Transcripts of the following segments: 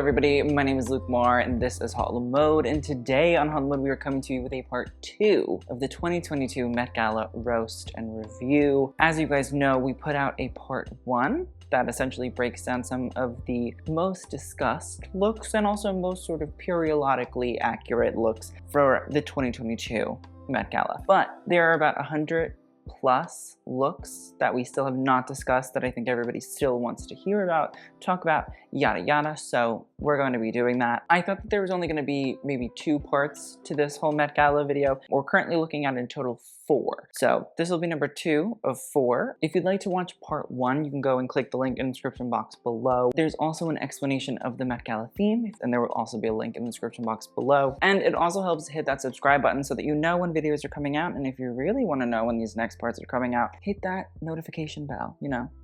everybody, my name is Luke Marr and this is Hot Mode, and today on Hot Mode we are coming to you with a part 2 of the 2022 Met Gala roast and review. As you guys know, we put out a part 1 that essentially breaks down some of the most discussed looks and also most sort of periodically accurate looks for the 2022 Met Gala. But there are about 100 plus looks that we still have not discussed that I think everybody still wants to hear about, talk about, yada yada, so we're going to be doing that. I thought that there was only going to be maybe 2 parts to this whole Met Gala video. We're currently looking at in total 4. So this will be number 2 of 4. If you'd like to watch part 1, you can go and click the link in the description box below. There's also an explanation of the Met Gala theme, and there will also be a link in the description box below. And it also helps to hit that subscribe button so that you know when videos are coming out, and if you really want to know when these next parts are coming out, hit that notification bell,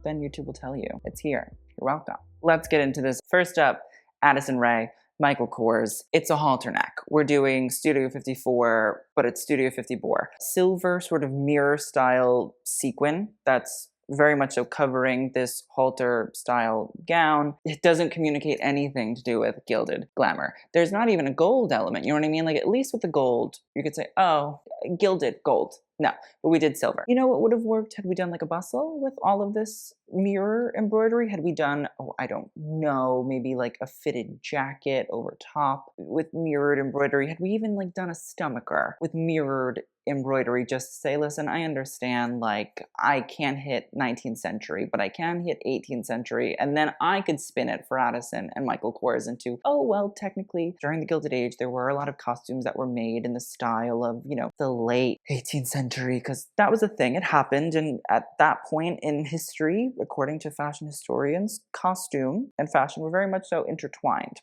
then YouTube will tell you it's here. You're welcome. Let's get into this. First up, Addison Rae, Michael Kors. It's a halter neck. We're doing Studio 54, but it's Studio 54. Silver sort of mirror style sequin that's very much so covering this halter style gown. It doesn't communicate anything to do with gilded glamour. There's not even a gold element, you know what I mean? Like, at least with the gold, you could say, oh, gilded gold. No, but we did silver. You know what would have worked had we done like a bustle with all of this mirror embroidery? Had we done, oh, I don't know, maybe like a fitted jacket over top with mirrored embroidery? Had we even like done a stomacher with mirrored embroidery, just to say, listen, I understand, like, I can't hit 19th century, but I can hit 18th century, and then I could spin it for Addison and Michael Kors into, oh, well, technically, during the Gilded Age, there were a lot of costumes that were made in the style of, the late 18th century, because that was a thing. It happened, and at that point in history, according to fashion historians, costume and fashion were very much so intertwined.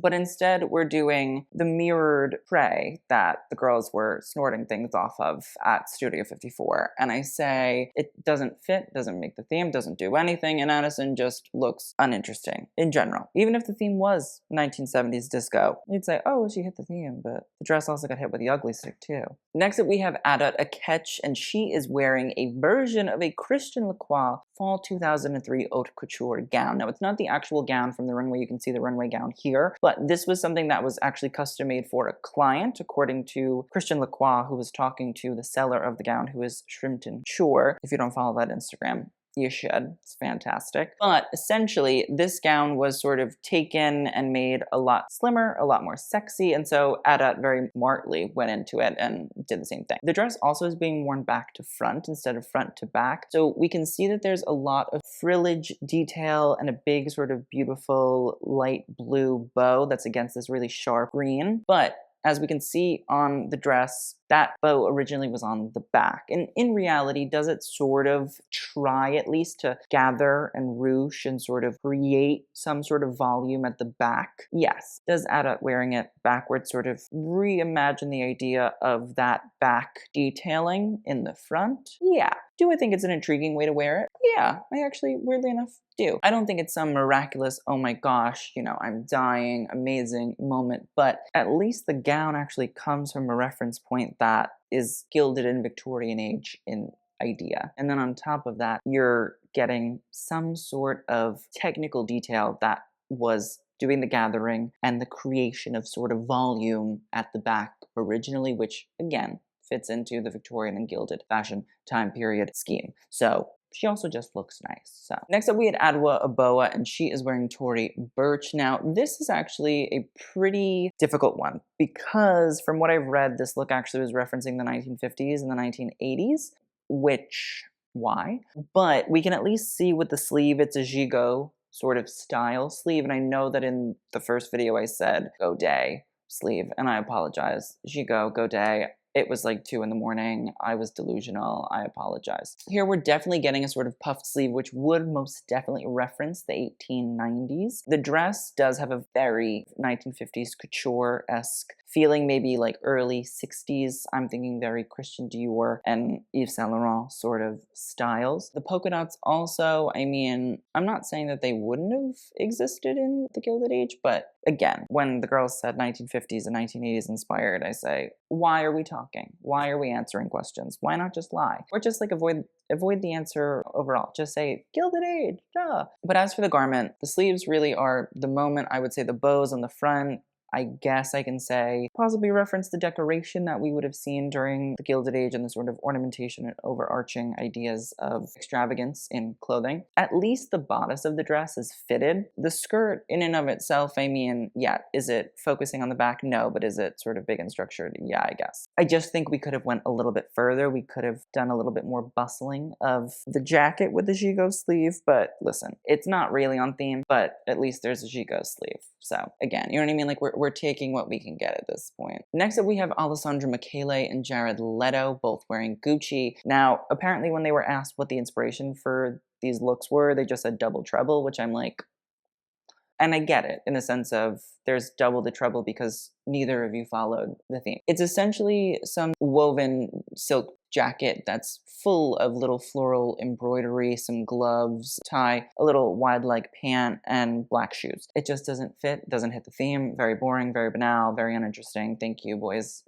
But instead, we're doing the mirrored tray that the girls were snorting things off of at Studio 54. And I say, it doesn't fit, doesn't make the theme, doesn't do anything, and Addison just looks uninteresting in general. Even if the theme was 1970s disco, you'd say, oh, she hit the theme, but the dress also got hit with the ugly stick too. Next up, we have Adut Aketch, and she is wearing a version of a Christian LaCroix Fall 2003 Haute Couture gown. Now, it's not the actual gown from the runway. You can see the runway gown here, but this was something that was actually custom made for a client, according to Christian LaCroix, who was talking to the seller of the gown, who is Shrimpton Shore. If you don't follow that Instagram, you should. It's fantastic. But essentially, this gown was sort of taken and made a lot slimmer, a lot more sexy, and so Adut very smartly went into it and did the same thing. The dress also is being worn back to front instead of front to back, so we can see that there's a lot of frillage detail and a big sort of beautiful light blue bow that's against this really sharp green. But as we can see on the dress, that bow originally was on the back. And in reality, does it sort of try at least to gather and ruche and sort of create some sort of volume at the back? Yes. Does Adut wearing it backwards sort of reimagine the idea of that back detailing in the front? Yeah. Do I think it's an intriguing way to wear it? Yeah, I actually, weirdly enough, do. I don't think it's some miraculous, oh my gosh, I'm dying, amazing moment, but at least the gown actually comes from a reference point that is gilded in Victorian age in idea. And then on top of that, you're getting some sort of technical detail that was doing the gathering and the creation of sort of volume at the back originally, which again, fits into the Victorian and gilded fashion time period scheme. So she also just looks nice. So next up we had Adwoa, and she is wearing Tory Burch. Now this is actually a pretty difficult one because from what I've read, this look actually was referencing the 1950s and the 1980s, which, why? But we can at least see with the sleeve, it's a gigot sort of style sleeve, and I know that in the first video I said Godet sleeve, and I apologize. Gigot, Godet. It was like 2 in the morning. I was delusional. I apologize. Here we're definitely getting a sort of puffed sleeve, which would most definitely reference the 1890s. The dress does have a very 1950s couture-esque feeling, maybe like early 60s. I'm thinking very Christian Dior and Yves Saint Laurent sort of styles. The polka dots also, I mean, I'm not saying that they wouldn't have existed in the Gilded Age, but again, when the girls said 1950s and 1980s inspired, I say, why are we talking? Why are we answering questions? Why not just lie? Or just like avoid the answer overall. Just say, Gilded Age, duh. But as for the garment, the sleeves really are the moment. I would say the bows on the front, I guess I can say, possibly reference the decoration that we would have seen during the Gilded Age and the sort of ornamentation and overarching ideas of extravagance in clothing. At least the bodice of the dress is fitted. The skirt in and of itself, I mean, yeah, is it focusing on the back? No, but is it sort of big and structured? Yeah, I guess. I just think we could have went a little bit further. We could have done a little bit more bustling of the jacket with the gigot sleeve, but listen, it's not really on theme, but at least there's a gigot sleeve. So again, you know what I mean? Like we're taking what we can get at this point. Next up, we have Alessandro Michele and Jared Leto, both wearing Gucci. Now, apparently when they were asked what the inspiration for these looks were, they just said double trouble, which I'm like, and I get it in the sense of there's double the trouble because neither of you followed the theme. It's essentially some woven silk jacket that's full of little floral embroidery, some gloves, tie, a little wide leg pant, and black shoes. It just doesn't fit, doesn't hit the theme. Very boring, very banal, very uninteresting. Thank you, boys.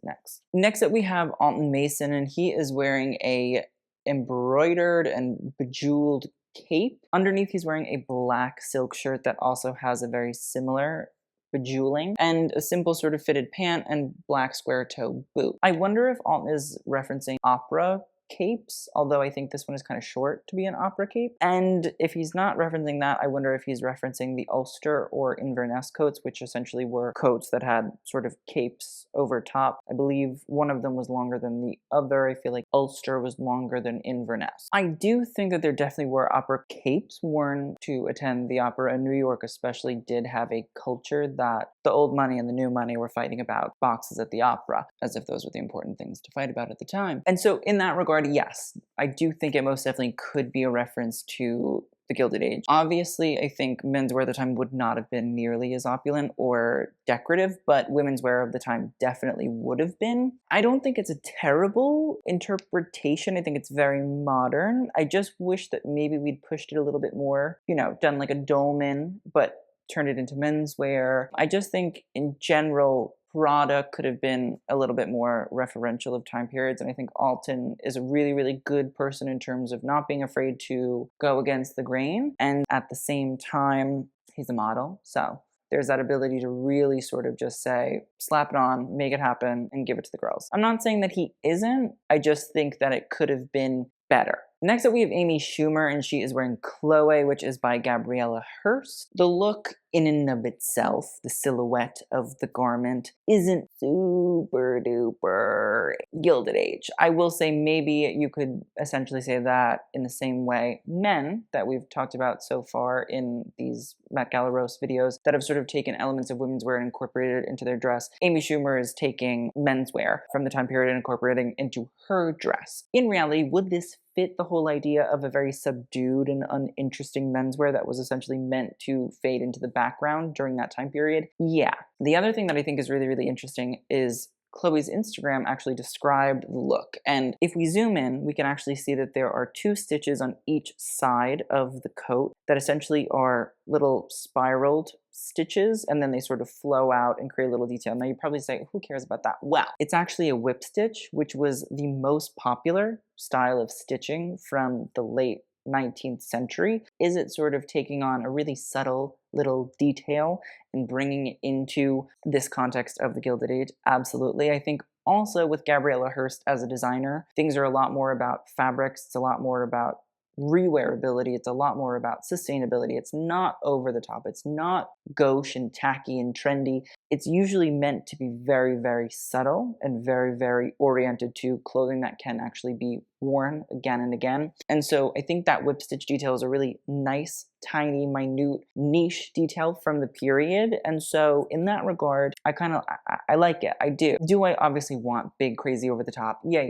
Next up we have Alton Mason, and he is wearing a embroidered and bejeweled cape. Underneath he's wearing a black silk shirt that also has a very similar bejeweling, and a simple sort of fitted pant and black square toe boot. I wonder if Alton is referencing opera capes, although I think this one is kind of short to be an opera cape. And if he's not referencing that, I wonder if he's referencing the Ulster or Inverness coats, which essentially were coats that had sort of capes over top. I believe one of them was longer than the other. I feel like Ulster was longer than Inverness. I do think that there definitely were opera capes worn to attend the opera, and New York especially did have a culture that the old money and the new money were fighting about boxes at the opera, as if those were the important things to fight about at the time. And so in that regard, yes, I do think it most definitely could be a reference to the Gilded Age. Obviously, I think menswear at the time would not have been nearly as opulent or decorative, but women's wear of the time definitely would have been. I don't think it's a terrible interpretation. I think it's very modern. I just wish that maybe we'd pushed it a little bit more, you know, done like a dolman, but turned it into menswear. I just think in general, Prada could have been a little bit more referential of time periods, and I think Alton is a really, really good person in terms of not being afraid to go against the grain, and at the same time, he's a model, so there's that ability to really sort of just say, slap it on, make it happen, and give it to the girls. I'm not saying that he isn't, I just think that it could have been better. Next up, we have Amy Schumer, and she is wearing Chloe, which is by Gabriella Hearst. The look in and of itself, the silhouette of the garment, isn't super duper Gilded Age. I will say maybe you could essentially say that in the same way men that we've talked about so far in these Met Gala roast videos that have sort of taken elements of women's wear and incorporated it into their dress. Amy Schumer is taking menswear from the time period and incorporating into her dress. In reality, would this fit the whole idea of a very subdued and uninteresting menswear that was essentially meant to fade into the background during that time period? Yeah. The other thing that I think is really, really interesting is Chloe's Instagram actually described the look. And if we zoom in, we can actually see that there are 2 stitches on each side of the coat that essentially are little spiraled stitches, and then they sort of flow out and create a little detail. Now you probably say, who cares about that? Well, it's actually a whip stitch, which was the most popular style of stitching from the late 19th century. Is it sort of taking on a really subtle little detail and bringing it into this context of the Gilded Age? Absolutely. I think also with Gabriella Hearst as a designer, things are a lot more about fabrics. It's a lot more about rewearability. It's a lot more about sustainability. It's not over the top. It's not gauche and tacky and trendy. It's usually meant to be very, very subtle and very, very oriented to clothing that can actually be worn again and again. And so I think that whip stitch detail is a really nice, tiny, minute, niche detail from the period. And so in that regard, I like it. I do. Do I obviously want big, crazy, over the top? Yeah.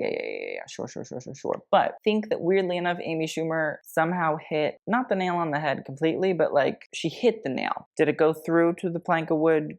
Sure. But think that weirdly enough, Amy Schumer somehow hit, not the nail on the head completely, but like she hit the nail. Did it go through to the plank of wood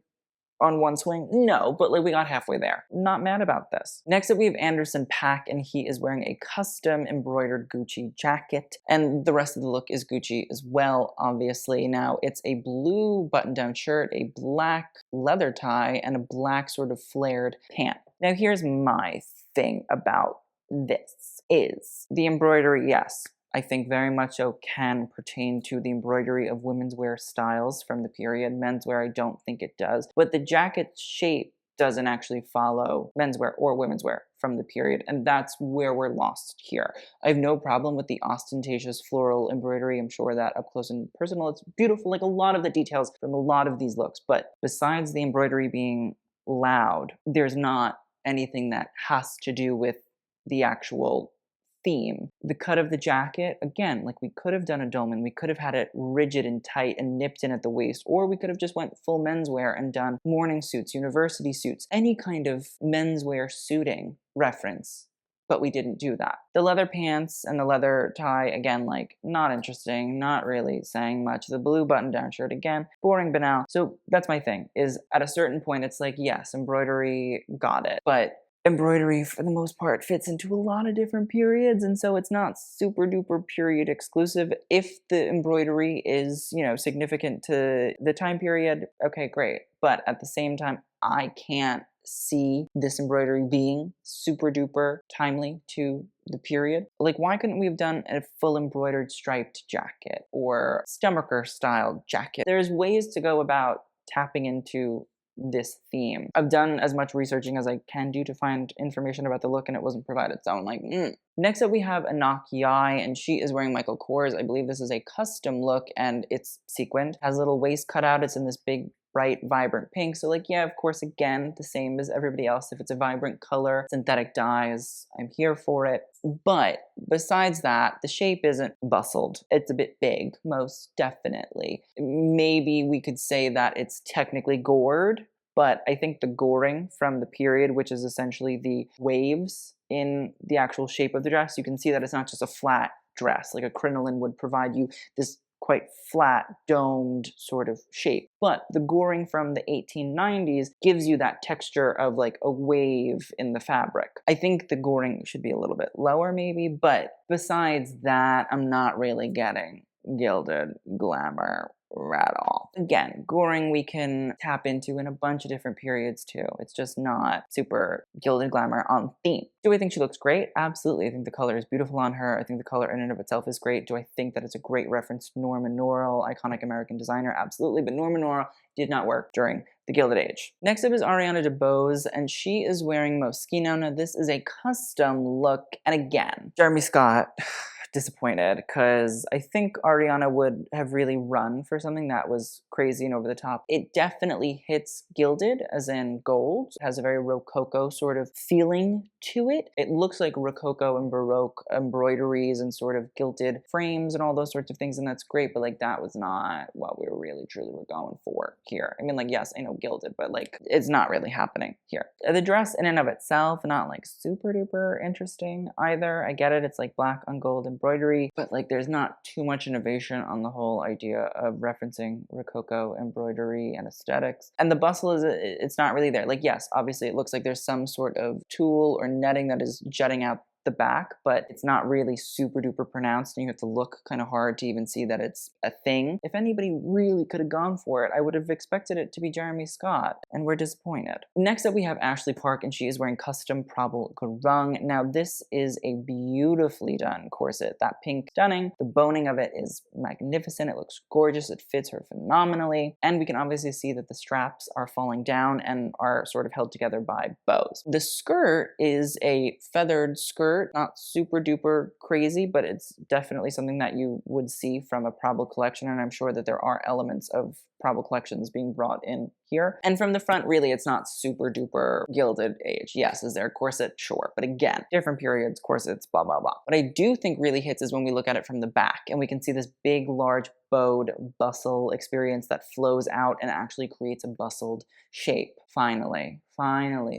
on one swing? No, but like we got halfway there. Not mad about this. Next up we have Anderson .Paak, and he is wearing a custom embroidered Gucci jacket, and the rest of the look is Gucci as well, obviously. Now it's a blue button-down shirt, a black leather tie, and a black sort of flared pant. Now here's my thing about this is the embroidery, yes, I think very much so can pertain to the embroidery of women's wear styles from the period. Menswear, I don't think it does. But the jacket shape doesn't actually follow menswear or women's wear from the period, and that's where we're lost here. I have no problem with the ostentatious floral embroidery. I'm sure that up close and personal, it's beautiful, like a lot of the details from a lot of these looks. But besides the embroidery being loud, there's not anything that has to do with the actual theme. The cut of the jacket, again, like we could have done a dolman, we could have had it rigid and tight and nipped in at the waist, or we could have just went full menswear and done morning suits, university suits, any kind of menswear suiting reference. But we didn't do that. The leather pants and the leather tie, again, like not interesting, not really saying much. The blue button-down shirt, again, boring, banal. So that's my thing, is at a certain point, it's like, yes, embroidery, got it. But embroidery, for the most part, fits into a lot of different periods, and so it's not super duper period exclusive. If the embroidery is, you know, significant to the time period, okay, great. But at the same time, I can't see this embroidery being super duper timely to the period. Like, why couldn't we have done a full embroidered striped jacket or stomacher style jacket? There's ways to go about tapping into this theme. I've done as much researching as I can do to find information about the look, and it wasn't provided, so I'm like, Next up we have Anak Yai, and she is wearing Michael Kors. I believe this is a custom look, and it's sequined. Has a little waist cutout. It's in this big, bright, vibrant pink. So like, yeah, of course, again, the same as everybody else. If it's a vibrant color, synthetic dyes, I'm here for it. But besides that, the shape isn't bustled. It's a bit big, most definitely. Maybe we could say that it's technically gored, but I think the goring from the period, which is essentially the waves in the actual shape of the dress, you can see that it's not just a flat dress. Like a crinoline would provide you this quite flat, domed sort of shape. But the goring from the 1890s gives you that texture of like a wave in the fabric. I think the goring should be a little bit lower maybe, but besides that, I'm not really getting gilded glamour at all. Again, goring we can tap into in a bunch of different periods too. It's just not super gilded glamour on theme. Do I think she looks great? Absolutely. I think the color is beautiful on her. I think the color in and of itself is great. Do I think that it's a great reference to Norman Norell, iconic American designer? Absolutely. But Norman Norell did not work during the Gilded Age. Next up is Ariana DeBose, and she is wearing Moschino. Now this is a custom look, and again, Jeremy Scott, disappointed, because I think Ariana would have really run for something that was crazy and over the top. It definitely hits gilded, as in gold. It has a very Rococo sort of feeling to it. It looks like Rococo and Baroque embroideries and sort of gilded frames and all those sorts of things, and that's great, but like that was not what we really truly were going for here. I mean, like, yes, I know gilded, but like it's not really happening here. The dress in and of itself, not like super duper interesting either. I get it, it's like black on gold embroidery, but like there's not too much innovation on the whole idea of referencing Rococo embroidery and aesthetics. And the bustle is, it's not really there. Like, yes, obviously it looks like there's some sort of tulle or netting that is jutting out the back, but it's not really super duper pronounced, and you have to look kind of hard to even see that it's a thing. If anybody really could have gone for it, I would have expected it to be Jeremy Scott, and we're disappointed. Next up we have Ashley Park, and she is wearing custom Prabal Gurung. Now this is a beautifully done corset. That pink stunning, the boning of it is magnificent, it looks gorgeous, it fits her phenomenally, and we can obviously see that the straps are falling down and are sort of held together by bows. The skirt is a feathered skirt, not super duper crazy, but it's definitely something that you would see from a Prabal collection, and I'm sure that there are elements of Prabal collections being brought in here. And from the front, really, it's not super duper Gilded Age. Yes, is there a corset? Sure. But again, different periods, corsets, blah, blah, blah. What I do think really hits is when we look at it from the back, and we can see this big, large, bowed bustle experience that flows out and actually creates a bustled shape. Finally,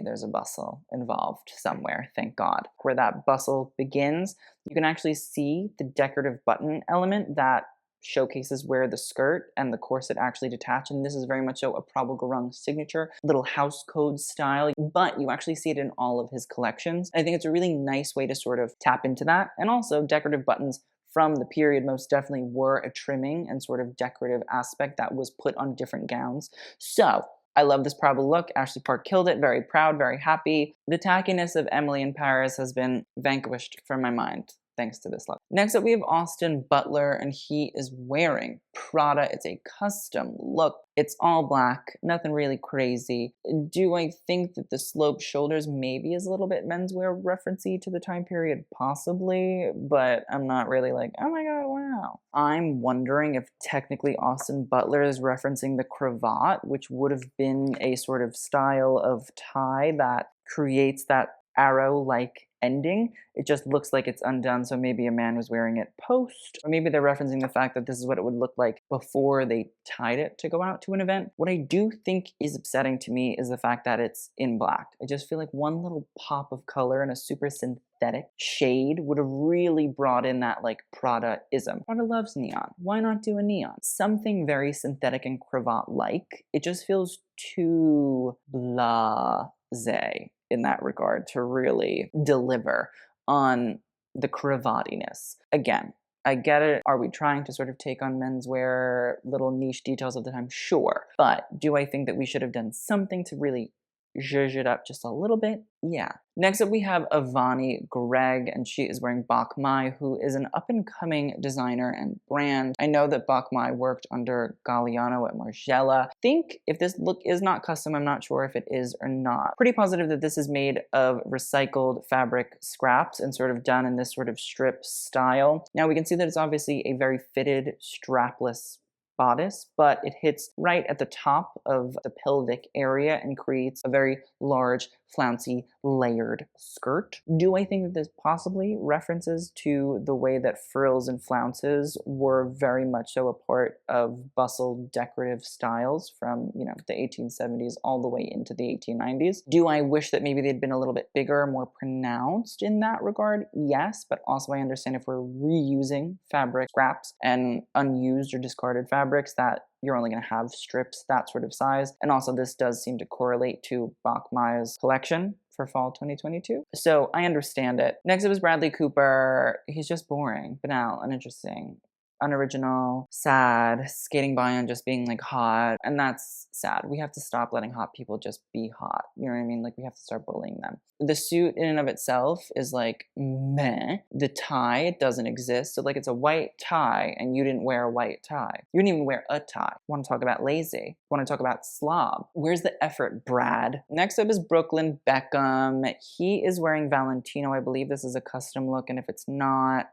there's a bustle involved somewhere, thank God. Where that bustle begins, you can actually see the decorative button element that showcases where the skirt and the corset actually detach, and this is very much so a Prabal Gurung signature, little house code style, but you actually see it in all of his collections. I think it's a really nice way to sort of tap into that, and also decorative buttons from the period most definitely were a trimming and sort of decorative aspect that was put on different gowns. So I love this Prabal look. Ashley Park killed it. Very proud, very happy. The tackiness of Emily in Paris has been vanquished from my mind, thanks to this look. Next up, we have Austin Butler, and he is wearing Prada. It's a custom look. It's all black, nothing really crazy. Do I think that the sloped shoulders maybe is a little bit menswear referencey to the time period? Possibly, but I'm not really like, oh my god, wow. I'm wondering if technically Austin Butler is referencing the cravat, which would have been a sort of style of tie that creates that arrow-like ending. It just looks like it's undone, so maybe a man was wearing it post, or maybe they're referencing the fact that this is what it would look like before they tied it to go out to an event. What I do think is upsetting to me is the fact that it's in black. I just feel like one little pop of color and a super synthetic shade would have really brought in that like Prada-ism. Prada loves neon. Why not do a neon? Something very synthetic and cravat-like. It just feels too blasé in that regard to really deliver on the cravatiness. Again, I get it. Are we trying to sort of take on menswear little niche details of the time? Sure. But do I think that we should have done something to really zhuzh it up just a little bit? Yeah. Next up, we have Avani Greg, and she is wearing Bach Mai, who is an up-and-coming designer and brand. I know that Bach Mai worked under Galliano at Margiela. I think if this look is not custom, I'm not sure if it is or not. Pretty positive that this is made of recycled fabric scraps and sort of done in this sort of strip style. Now we can see that it's obviously a very fitted, strapless bodice, but it hits right at the top of the pelvic area and creates a very large, flouncy, layered skirt. Do I think that this possibly references to the way that frills and flounces were very much so a part of bustle decorative styles from, you know, the 1870s all the way into the 1890s? Do I wish that maybe they'd been a little bit bigger, more pronounced in that regard? Yes, but also I understand if we're reusing fabric scraps and unused or discarded fabrics that you're only going to have strips that sort of size. And also this does seem to correlate to Bach Mai's collection for fall 2022. So I understand it. Next up is Bradley Cooper. He's just boring, banal, uninteresting, unoriginal, sad, skating by on just being like hot. And that's sad. We have to stop letting hot people just be hot. You know what I mean? Like we have to start bullying them. The suit in and of itself is like meh. The tie, it doesn't exist. So like it's a white tie and you didn't wear a white tie. You didn't even wear a tie. Want to talk about lazy? Want to talk about slob? Where's the effort, Brad? Next up is Brooklyn Beckham. He is wearing Valentino. I believe this is a custom look, and if it's not,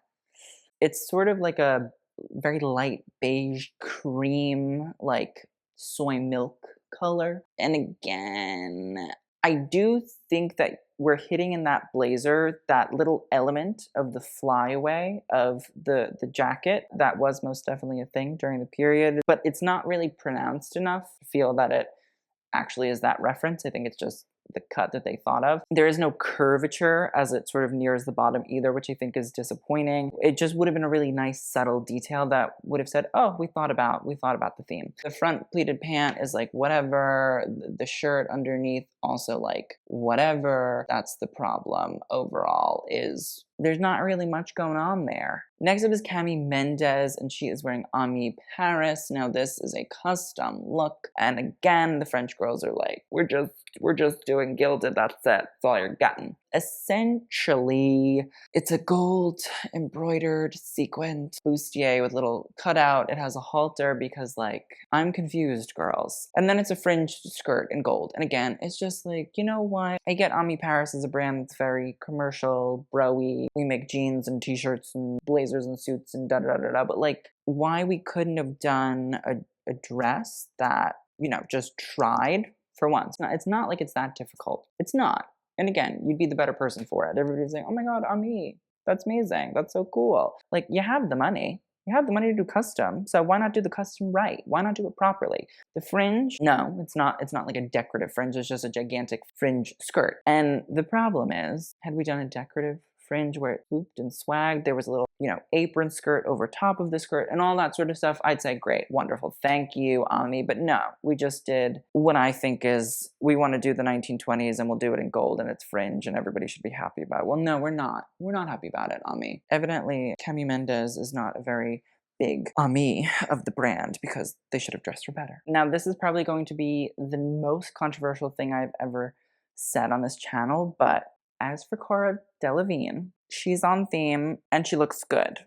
it's sort of like a very light beige cream, like soy milk color. And again, I do think that we're hitting in that blazer that little element of the flyaway of the jacket that was most definitely a thing during the period, but it's not really pronounced enough to feel that it actually is that reference. I think it's just the cut that they thought of. There is no curvature as it sort of nears the bottom either, which I think is disappointing. It just would have been a really nice subtle detail that would have said, oh, we thought about the theme. The front pleated pant is like whatever. The shirt underneath also like whatever. That's the problem overall, is there's not really much going on there. Next up is Cami Hernandez, and she is wearing Ami Paris. Now this is a custom look, and again, the French girls are like, we're just doing gilded, that's it, that's all you're getting. Essentially, it's a gold embroidered sequined bustier with little cutout. It has a halter because like, I'm confused, girls. And then it's a fringed skirt in gold. And again, it's just like, you know what? I get Ami Paris as a brand that's very commercial, bro-y. We make jeans and t-shirts and blazers and suits and da-da-da-da-da. But like, why we couldn't have done a dress that, you know, just tried for once. It's not like it's that difficult. It's not. And again, you'd be the better person for it. Everybody's saying, oh my God, Ami, that's amazing. That's so cool. Like, you have the money. You have the money to do custom, so why not do the custom right? Why not do it properly? The fringe, no, it's not like a decorative fringe. It's just a gigantic fringe skirt. And the problem is, had we done a decorative fringe where it hooped and swagged, there was a little, you know, apron skirt over top of the skirt and all that sort of stuff, I'd say great, wonderful, thank you, Ami. But no, we just did what I think is, we want to do the 1920s and we'll do it in gold and it's fringe and everybody should be happy about it. Well, no, we're not happy about it, Ami. Evidently, Cami Hernandez is not a very big ami of the brand because they should have dressed her better. Now, this is probably going to be the most controversial thing I've ever said on this channel, but as for Cara Delevingne, she's on theme and she looks good.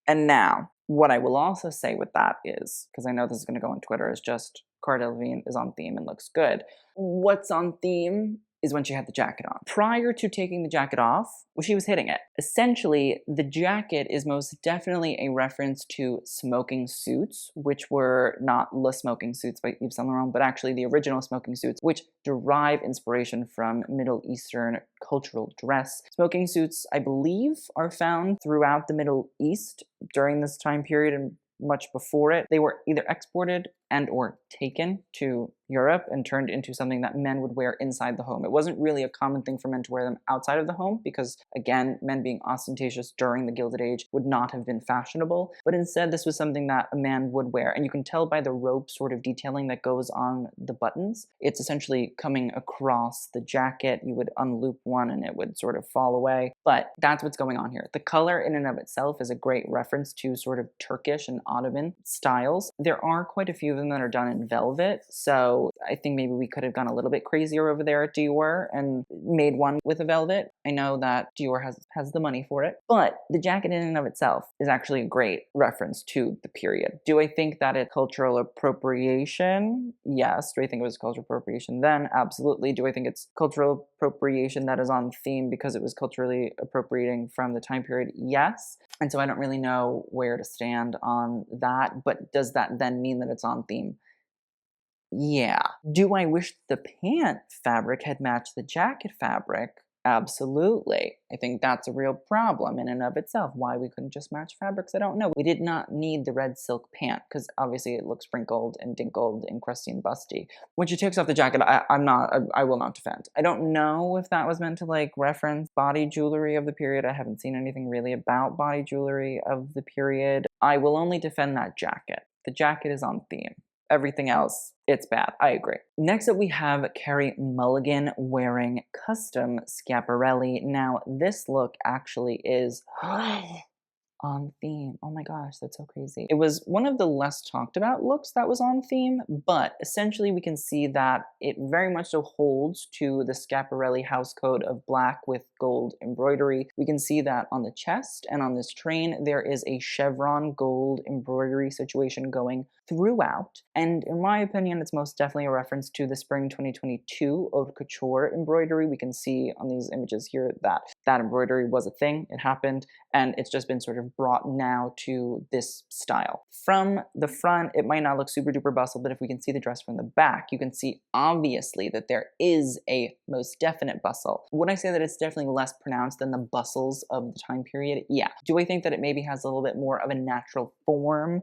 And now, what I will also say with that is, because I know this is going to go on Twitter, is just Cara Delevingne is on theme and looks good. What's on theme is when she had the jacket on. Prior to taking the jacket off, well, she was hitting it. Essentially, the jacket is most definitely a reference to smoking suits, which were not Le Smoking Suits by Yves Saint Laurent, but actually the original smoking suits, which derive inspiration from Middle Eastern cultural dress. Smoking suits, I believe, are found throughout the Middle East during this time period and much before it. They were either exported and or taken to Europe and turned into something that men would wear inside the home. It wasn't really a common thing for men to wear them outside of the home because, again, men being ostentatious during the Gilded Age would not have been fashionable, but instead this was something that a man would wear, and you can tell by the rope sort of detailing that goes on the buttons. It's essentially coming across the jacket. You would unloop one and it would sort of fall away, but that's what's going on here. The color in and of itself is a great reference to sort of Turkish and Ottoman styles. There are quite a few of them that are done in velvet, so I think maybe we could have gone a little bit crazier over there at Dior and made one with a velvet. I know that Dior has the money for it, but the jacket in and of itself is actually a great reference to the period. Do I think that it's cultural appropriation? Yes. Do I think it was cultural appropriation then? Absolutely. Do I think it's cultural appropriation that is on theme because it was culturally appropriating from the time period? Yes. And so I don't really know where to stand on that, but does that then mean that it's on theme? Yeah. Do I wish the pant fabric had matched the jacket fabric? Absolutely. I think that's a real problem in and of itself. Why we couldn't just match fabrics, I don't know. We did not need the red silk pant because obviously it looks wrinkled and dinkled and crusty and busty. When she takes off the jacket, I will not defend. I don't know if that was meant to like reference body jewelry of the period. I haven't seen anything really about body jewelry of the period. I will only defend that jacket. The jacket is on theme. Everything else, it's bad. I agree. Next up, we have Carrie Mulligan wearing custom Schiaparelli. Now, this look actually is on theme. Oh my gosh, that's so crazy. It was one of the less talked about looks that was on theme, but essentially we can see that it very much so holds to the Schiaparelli house code of black with gold embroidery. We can see that on the chest and on this train, there is a chevron gold embroidery situation going throughout. And in my opinion, it's most definitely a reference to the spring 2022 haute couture embroidery. We can see on these images here that that embroidery was a thing, it happened, and it's just been sort of brought now to this style. From the front, it might not look super duper bustle, but if we can see the dress from the back, you can see obviously that there is a most definite bustle. Would I say that it's definitely less pronounced than the bustles of the time period? Yeah. Do I think that it maybe has a little bit more of a natural form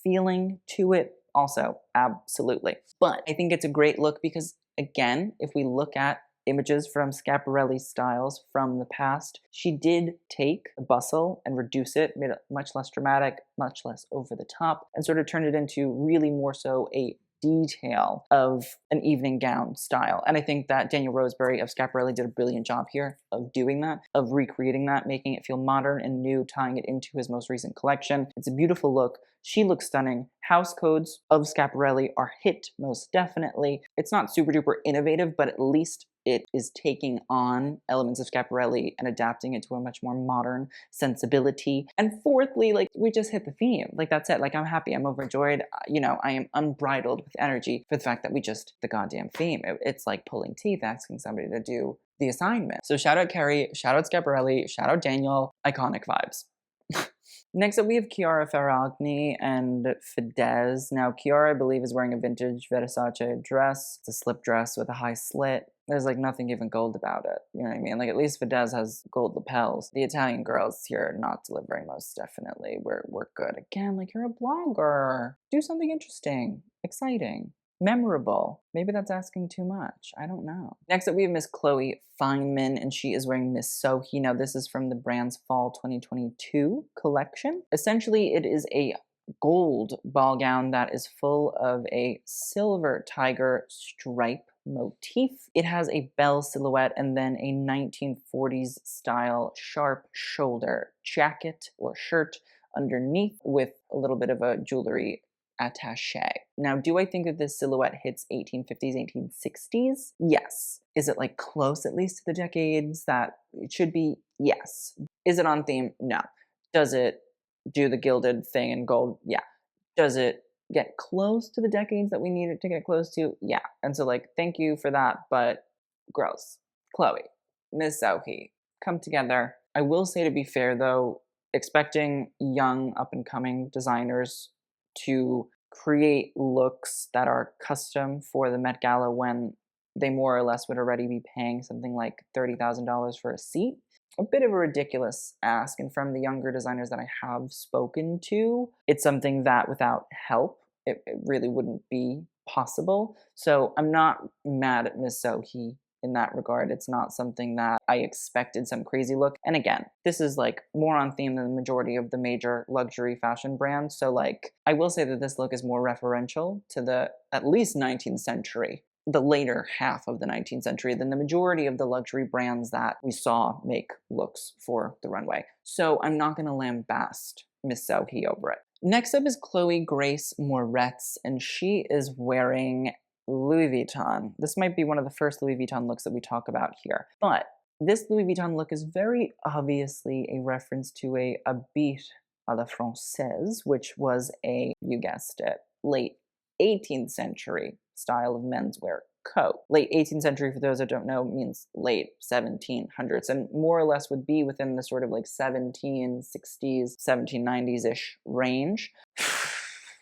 feeling to it? Also, absolutely. But I think it's a great look because, again, if we look at images from Schiaparelli styles from the past, she did take the bustle and reduce it, made it much less dramatic, much less over the top, and sort of turned it into really more so a detail of an evening gown style. And I think that Daniel Roseberry of Schiaparelli did a brilliant job here of doing that, of recreating that, making it feel modern and new, tying it into his most recent collection. It's a beautiful look. She looks stunning. House codes of Schiaparelli are hit most definitely. It's not super duper innovative, but at least it is taking on elements of Schiaparelli and adapting it to a much more modern sensibility. And fourthly, like, we just hit the theme. Like, that's it. Like, I'm happy. I'm overjoyed. You know, I am unbridled with energy for the fact that we just the goddamn theme. It's like pulling teeth asking somebody to do the assignment. So shout out Carrie, shout out Schiaparelli, shout out Daniel. Iconic vibes. Next up, we have Chiara Ferracci and Fidesz. Now, Chiara, I believe, is wearing a vintage Versace dress. It's a slip dress with a high slit. There's like nothing even gold about it. You know what I mean? Like, at least Fidesz has gold lapels. The Italian girls here are not delivering most definitely. We're good. Again, like, you're a blogger. Do something interesting, exciting, memorable. Maybe that's asking too much. I don't know. Next up, we have Miss Chloe Feynman, and she is wearing Miss Sohi. Now, this is from the brand's Fall 2022 collection. Essentially, it is a gold ball gown that is full of a silver tiger stripe motif. It has a bell silhouette and then a 1940s style sharp shoulder jacket or shirt underneath with a little bit of a jewelry attaché. Now, do I think that this silhouette hits 1850s, 1860s? Yes. Is it like close at least to the decades that it should be? Yes. Is it on theme? No. Does it do the gilded thing in gold? Yeah. Does it get close to the decades that we need it to get close to? Yeah. And so, like, thank you for that, but gross. Chloe, Ms. Sohee, come together. I will say, to be fair though, expecting young up-and-coming designers to create looks that are custom for the Met Gala when they more or less would already be paying something like $30,000 for a seat, a bit of a ridiculous ask. And from the younger designers that I have spoken to, it's something that without help, it really wouldn't be possible. So I'm not mad at Ms. Sohee in that regard. It's not something that I expected some crazy look. And again, this is like more on theme than the majority of the major luxury fashion brands. So like, I will say that this look is more referential to the at least 19th century, the later half of the 19th century, than the majority of the luxury brands that we saw make looks for the runway. So I'm not gonna lambast Miss Sohee over it. Next up is Chloe Grace Moretz, and she is wearing Louis Vuitton. This might be one of the first Louis Vuitton looks that we talk about here. But this Louis Vuitton look is very obviously a reference to a habit à la française, which was a, you guessed it, late 18th century style of menswear coat. Late 18th century, for those that don't know, means late 1700s, and more or less would be within the sort of like 1760s, 1790s-ish range.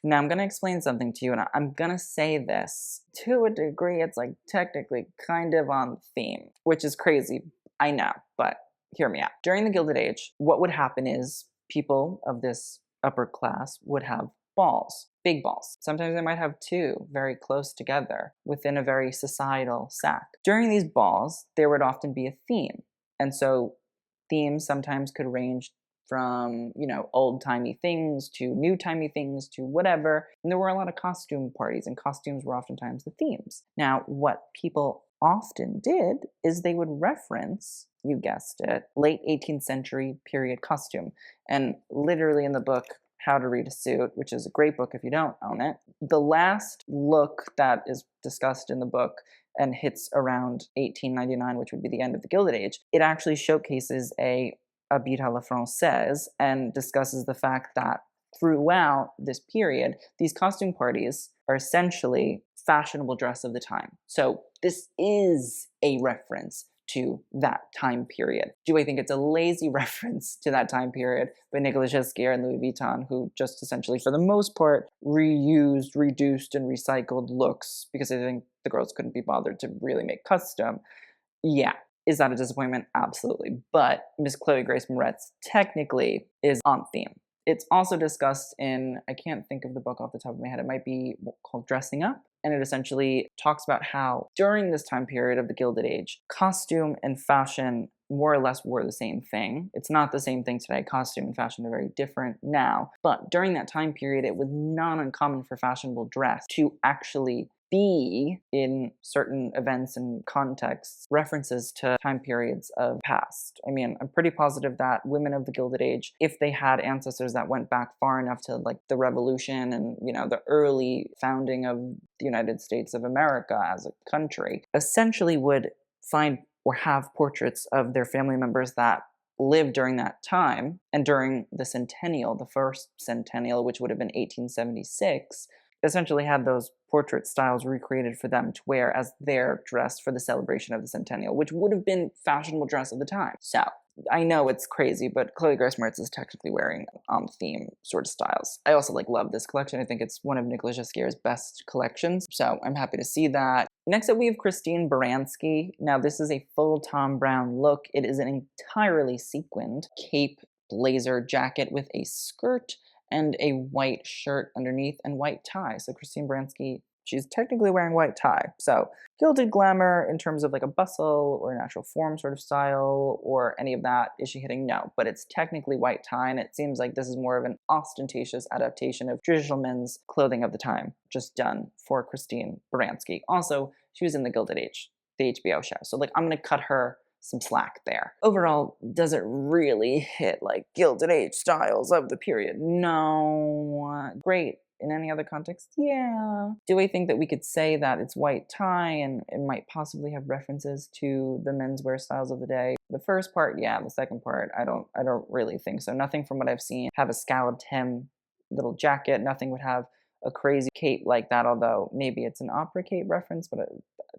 Now, I'm going to explain something to you, and I'm going to say this. To a degree, it's like technically kind of on theme, which is crazy, I know, but hear me out. During the Gilded Age, what would happen is people of this upper class would have balls, big balls. Sometimes they might have two very close together within a very societal sack. During these balls, there would often be a theme, and so themes sometimes could range from, you know, old-timey things to new-timey things to whatever. And there were a lot of costume parties, and costumes were oftentimes the themes. Now, what people often did is they would reference, you guessed it, late 18th century period costume. And literally in the book, How to Read a Suit, which is a great book if you don't own it, the last look that is discussed in the book and hits around 1899, which would be the end of the Gilded Age, it actually showcases a habit à la française and discusses the fact that throughout this period, these costume parties are essentially fashionable dress of the time. So this is a reference to that time period. Do I think it's a lazy reference to that time period by Nicolas Ghesquière and Louis Vuitton, who just essentially, for the most part, reused, reduced, and recycled looks because I think the girls couldn't be bothered to really make custom? Yeah. Is that a disappointment? Absolutely. But Miss Chloe Grace Moretz technically is on theme. It's also discussed in, I can't think of the book off the top of my head, it might be called Dressing Up. And it essentially talks about how during this time period of the Gilded Age, costume and fashion more or less were the same thing. It's not the same thing today. Costume and fashion are very different now. But during that time period, it was not uncommon for fashionable dress to actually be, in certain events and contexts, references to time periods of past. I mean, I'm pretty positive that women of the Gilded Age, if they had ancestors that went back far enough to like the Revolution and, you know, the early founding of the United States of America as a country, essentially would find or have portraits of their family members that lived during that time. And during the centennial, the first centennial, which would have been 1876, essentially had those portrait styles recreated for them to wear as their dress for the celebration of the centennial, which would have been fashionable dress of the time. So I know it's crazy, but Chloe Grace Moretz is technically wearing theme sort of styles. I also love this collection. I think it's one of Nicolas Ghesquière's best collections, so I'm happy to see that. Next up, we have Christine Baranski. Now, this is a full Tom Brown look. It is an entirely sequined cape blazer jacket with a skirt and a white shirt underneath and white tie. So Christine Baranski, she's technically wearing white tie. So Gilded Glamour in terms of a bustle or a natural form sort of style or any of that, is she hitting? No, but it's technically white tie, and it seems like this is more of an ostentatious adaptation of traditional men's clothing of the time, just done for Christine Baranski. Also, she was in the Gilded Age, the HBO show. So I'm gonna cut her some slack there. Overall, does it really hit like Gilded Age styles of the period? No. Great in any other context? Yeah. Do I think that we could say that it's white tie and it might possibly have references to the menswear styles of the day? The first part, yeah. The second part, I don't really think so. Nothing from what I've seen have a scalloped hem little jacket. Nothing would have a crazy cape like that, although maybe it's an opera cape reference, but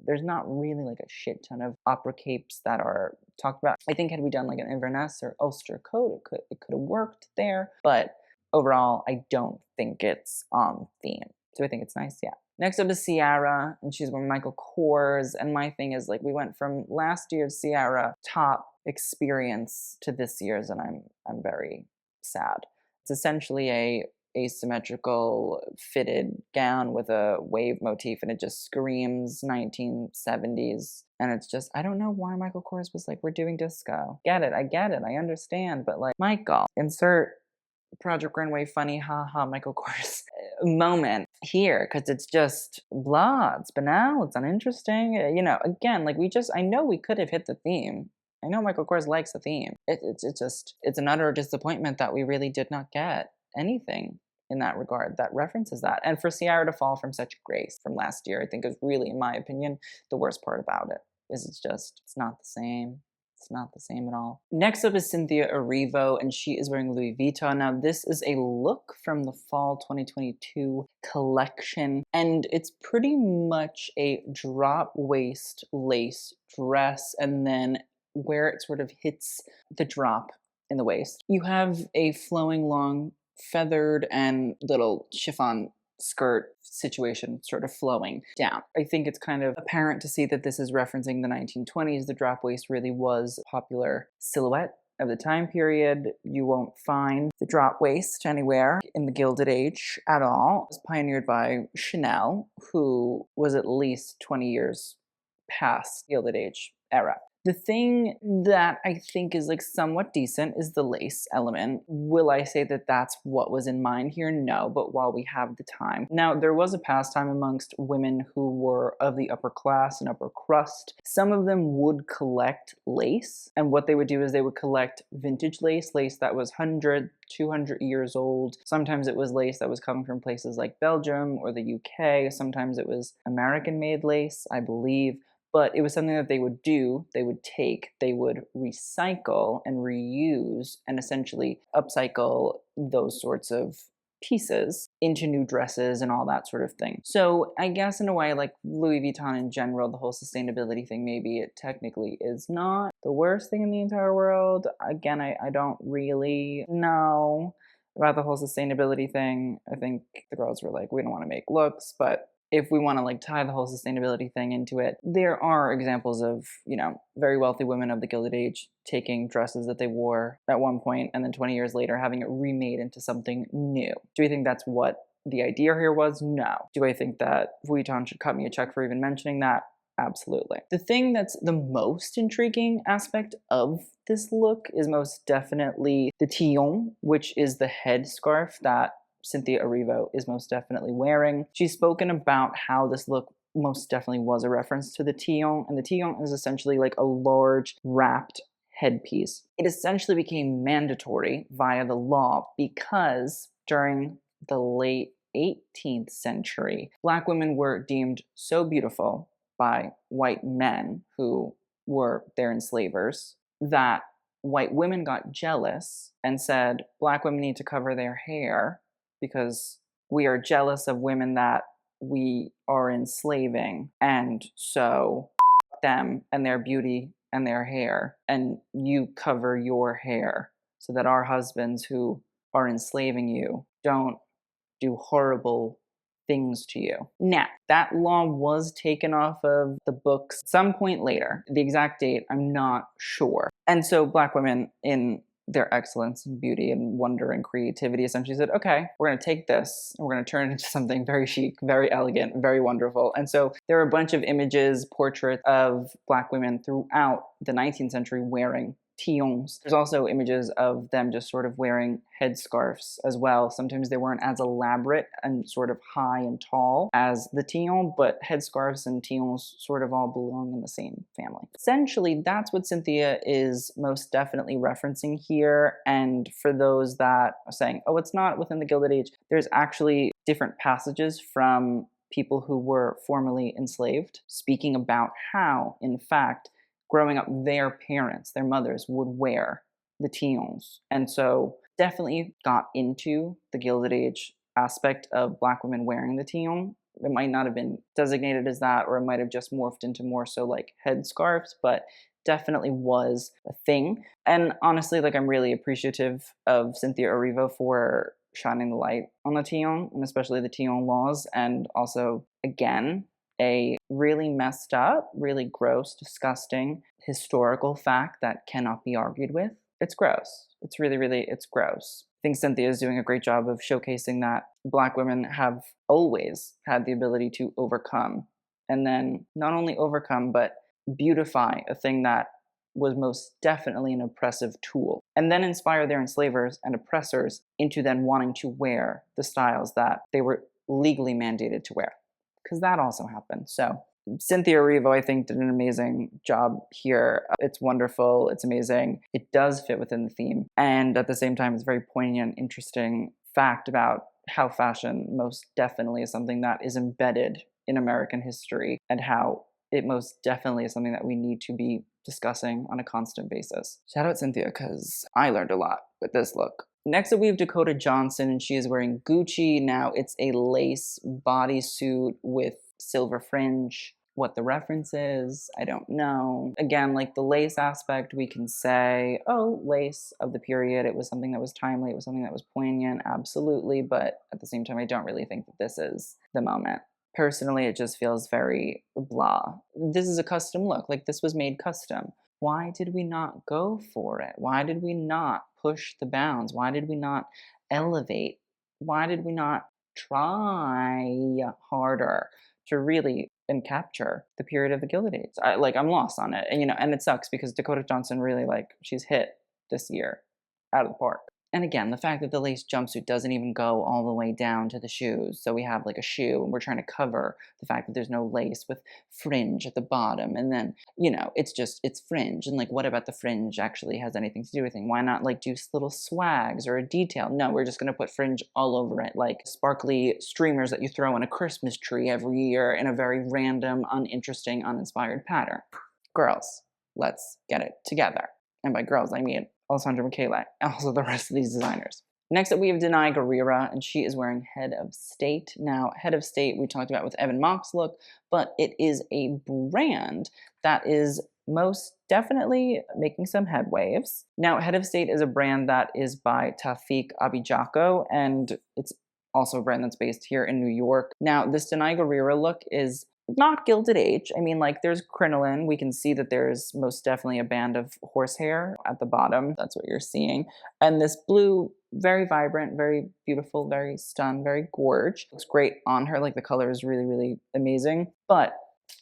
there's not really like a shit ton of opera capes that are talked about. I think had we done like an Inverness or Ulster coat, it could have worked there, but overall, I don't think it's on theme. Do I think it's nice? Yeah. Next up is Ciara, and she's wearing Michael Kors, and my thing is like we went from last year's Ciara top experience to this year's, and I'm very sad. It's essentially a asymmetrical fitted gown with a wave motif, and it just screams 1970s. And it's just, I don't know why Michael Kors was like, we're doing disco. I get it, I understand, but like, Michael, insert Project Runway funny haha Michael Kors moment here, because it's just blah, it's banal, it's uninteresting. You know, again, like I know we could have hit the theme. I know Michael Kors likes the theme. It's an utter disappointment that we really did not get anything in that regard that references that. And for Ciara to fall from such grace from last year, I think is really, in my opinion, the worst part about it. Is it's not the same. It's not the same at all. Next up is Cynthia Erivo, and she is wearing Louis Vuitton. Now, this is a look from the fall 2022 collection, and it's pretty much a drop waist lace dress, and then where it sort of hits the drop in the waist, you have a flowing long feathered and little chiffon skirt situation sort of flowing down. I think it's kind of apparent to see that this is referencing the 1920s. The drop waist really was a popular silhouette of the time period. You won't find the drop waist anywhere in the Gilded Age at all. It was pioneered by Chanel, who was at least 20 years past Gilded Age era. The thing that I think is like somewhat decent is the lace element. Will I say that that's what was in mind here? No, but while we have the time. Now, there was a pastime amongst women who were of the upper class and upper crust. Some of them would collect lace, and what they would do is they would collect vintage lace that was 100, 200 years old. Sometimes it was lace that was coming from places like Belgium or the UK. Sometimes it was American-made lace, I believe. But it was something that they would do, they would recycle and reuse and essentially upcycle those sorts of pieces into new dresses and all that sort of thing. So I guess in a way, like Louis Vuitton in general, the whole sustainability thing, maybe it technically is not the worst thing in the entire world. Again, I don't really know about the whole sustainability thing. I think the girls were like, we don't want to make looks, but if we want to like tie the whole sustainability thing into it, there are examples of, you know, very wealthy women of the Gilded Age taking dresses that they wore at one point and then 20 years later having it remade into something new. Do we think that's what the idea here was? No. Do I think that Vuitton should cut me a check for even mentioning that? Absolutely. The thing that's the most intriguing aspect of this look is most definitely the Tignon, which is the headscarf that Cynthia Erivo is most definitely wearing. She's spoken about how this look most definitely was a reference to the Tignon, and the Tignon is essentially like a large wrapped headpiece. It essentially became mandatory via the law because during the late 18th century, Black women were deemed so beautiful by white men who were their enslavers that white women got jealous and said, Black women need to cover their hair because we are jealous of women that we are enslaving, and so them and their beauty and their hair, and you cover your hair so that our husbands who are enslaving you don't do horrible things to you. Now, that law was taken off of the books at some point later. The exact date, I'm not sure. And so Black women in their excellence and beauty and wonder and creativity essentially said, okay, we're going to take this and we're going to turn it into something very chic, very elegant, very wonderful. And so there are a bunch of images, portraits of Black women throughout the 19th century wearing Tignon. There's also images of them just sort of wearing headscarves as well. Sometimes they weren't as elaborate and sort of high and tall as the Tignon, but headscarves and Tignons sort of all belong in the same family. Essentially, that's what Cynthia is most definitely referencing here. And for those that are saying, oh, it's not within the Gilded Age, there's actually different passages from people who were formerly enslaved, speaking about how, in fact, growing up, their parents, their mothers, would wear the Tignons. And so definitely got into the Gilded Age aspect of Black women wearing the Tignon. It might not have been designated as that, or it might have just morphed into more so like headscarves, but definitely was a thing. And honestly, like, I'm really appreciative of Cynthia Erivo for shining the light on the Tignon, and especially the Tignon laws, and also, again, a really messed up, really gross, disgusting historical fact that cannot be argued with. It's gross. It's really, really, it's gross. I think Cynthia is doing a great job of showcasing that Black women have always had the ability to overcome, and then not only overcome, but beautify a thing that was most definitely an oppressive tool, and then inspire their enslavers and oppressors into then wanting to wear the styles that they were legally mandated to wear, because that also happened. So Cynthia Erivo, I think, did an amazing job here. It's wonderful. It's amazing. It does fit within the theme. And at the same time, it's a very poignant, interesting fact about how fashion most definitely is something that is embedded in American history, and how it most definitely is something that we need to be discussing on a constant basis. Shout out Cynthia, because I learned a lot with this look. Next up, we have Dakota Johnson, and she is wearing Gucci. Now, it's a lace bodysuit with silver fringe. What the reference is, I don't know. Again, like the lace aspect, we can say, oh, lace of the period. It was something that was timely. It was something that was poignant, absolutely. But at the same time, I don't really think that this is the moment. Personally, it just feels very blah. This is a custom look. Like, this was made custom. Why did we not go for it? Why did we not push the bounds? Why did we not elevate? Why did we not try harder to really and capture the period of the Gilded Age? I'm lost on it. And, and it sucks because Dakota Johnson really, she's hit this year out of the park. And again, the fact that the lace jumpsuit doesn't even go all the way down to the shoes. So we have like a shoe, and we're trying to cover the fact that there's no lace with fringe at the bottom. And then, it's fringe. And what about the fringe actually has anything to do with it? Why not do little swags or a detail? No, we're just going to put fringe all over it, like sparkly streamers that you throw in a Christmas tree every year in a very random, uninteresting, uninspired pattern. Girls, let's get it together. And by girls, I mean Alessandro and also the rest of these designers. Next up, we have Denée Benton, and she is wearing Head of State. Now, Head of State, we talked about with Evan Mock's look, but it is a brand that is most definitely making some headwaves. Now, Head of State is a brand that is by Taufik Abijako, and it's also a brand that's based here in New York. Now, this Denée Benton look is not Gilded Age. I mean, there's crinoline. We can see that there's most definitely a band of horsehair at the bottom. That's what you're seeing. And this blue, very vibrant, very beautiful, very stunned, very gorge. Looks great on her. The color is really, really amazing. But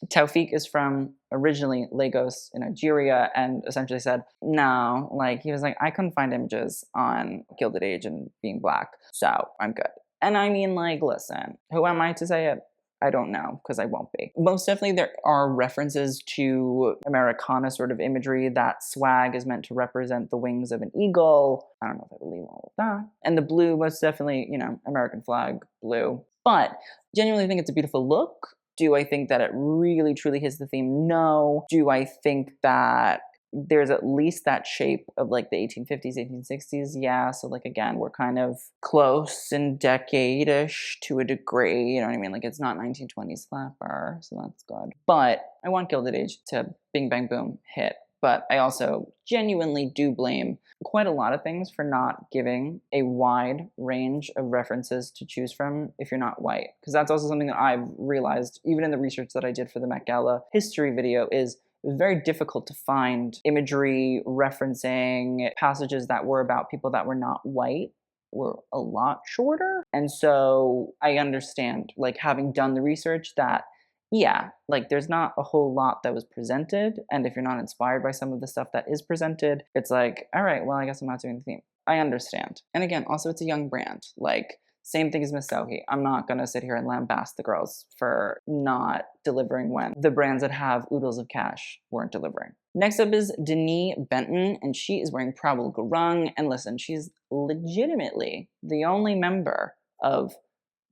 Taufik is from originally Lagos in Nigeria, and essentially said, no, he was I couldn't find images on Gilded Age and being Black, so I'm good. And I mean, listen, who am I to say it? I don't know, because I won't be. Most definitely there are references to Americana sort of imagery. That swag is meant to represent the wings of an eagle. I don't know if I believe all of that. And the blue, most definitely, American flag blue. But genuinely think it's a beautiful look. Do I think that it really, truly hits the theme? No. Do I think that there's at least that shape of the 1850s, 1860s? Yeah, so again, we're kind of close in decade-ish to a degree, you know what I mean? It's not 1920s flapper, so that's good. But I want Gilded Age to bing bang boom hit. But I also genuinely do blame quite a lot of things for not giving a wide range of references to choose from if you're not white. Because that's also something that I've realized, even in the research that I did for the Met Gala history video, is it was very difficult to find imagery referencing passages that were about people that were not white, were a lot shorter. And so I understand, having done the research, that yeah, like there's not a whole lot that was presented. And if you're not inspired by some of the stuff that is presented, it's like, all right, well, I guess I'm not doing the theme. I understand. And again, also it's a young brand. Like, same thing as Miss Sohi. I'm not gonna sit here and lambast the girls for not delivering when the brands that have oodles of cash weren't delivering. Next up is Denée Benton, and she is wearing Prabal Gurung. And listen, she's legitimately the only member of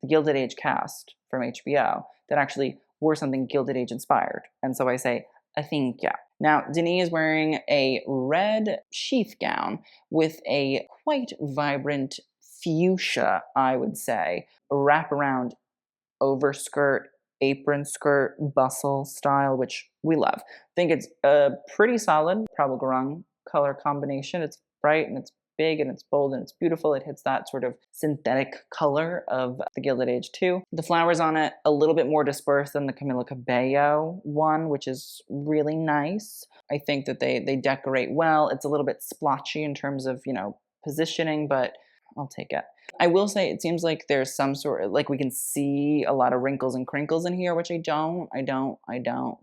the Gilded Age cast from HBO that actually wore something Gilded Age inspired. And so I say, I think, yeah. Now, Denée is wearing a red sheath gown with a quite vibrant fuchsia, I would say, wraparound overskirt, apron skirt, bustle style, which we love. I think it's a pretty solid Prabal Gurung color combination. It's bright and it's big and it's bold and it's beautiful. It hits that sort of synthetic color of the Gilded Age too. The flowers on it a little bit more dispersed than the Camila Cabello one, which is really nice. I think that they decorate well. It's a little bit splotchy in terms of, you know, positioning, but I'll take it. I will say it seems like there's some sort of, like we can see a lot of wrinkles and crinkles in here, which I don't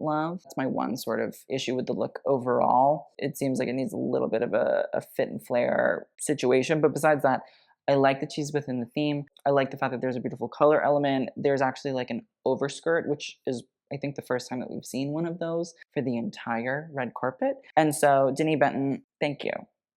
love. That's my one sort of issue with the look overall. It seems like it needs a little bit of a fit and flare situation. But besides that, I like that she's within the theme. I like the fact that there's a beautiful color element. There's actually like an overskirt, which is I think the first time that we've seen one of those for the entire red carpet. And so Denée Benton, thank you.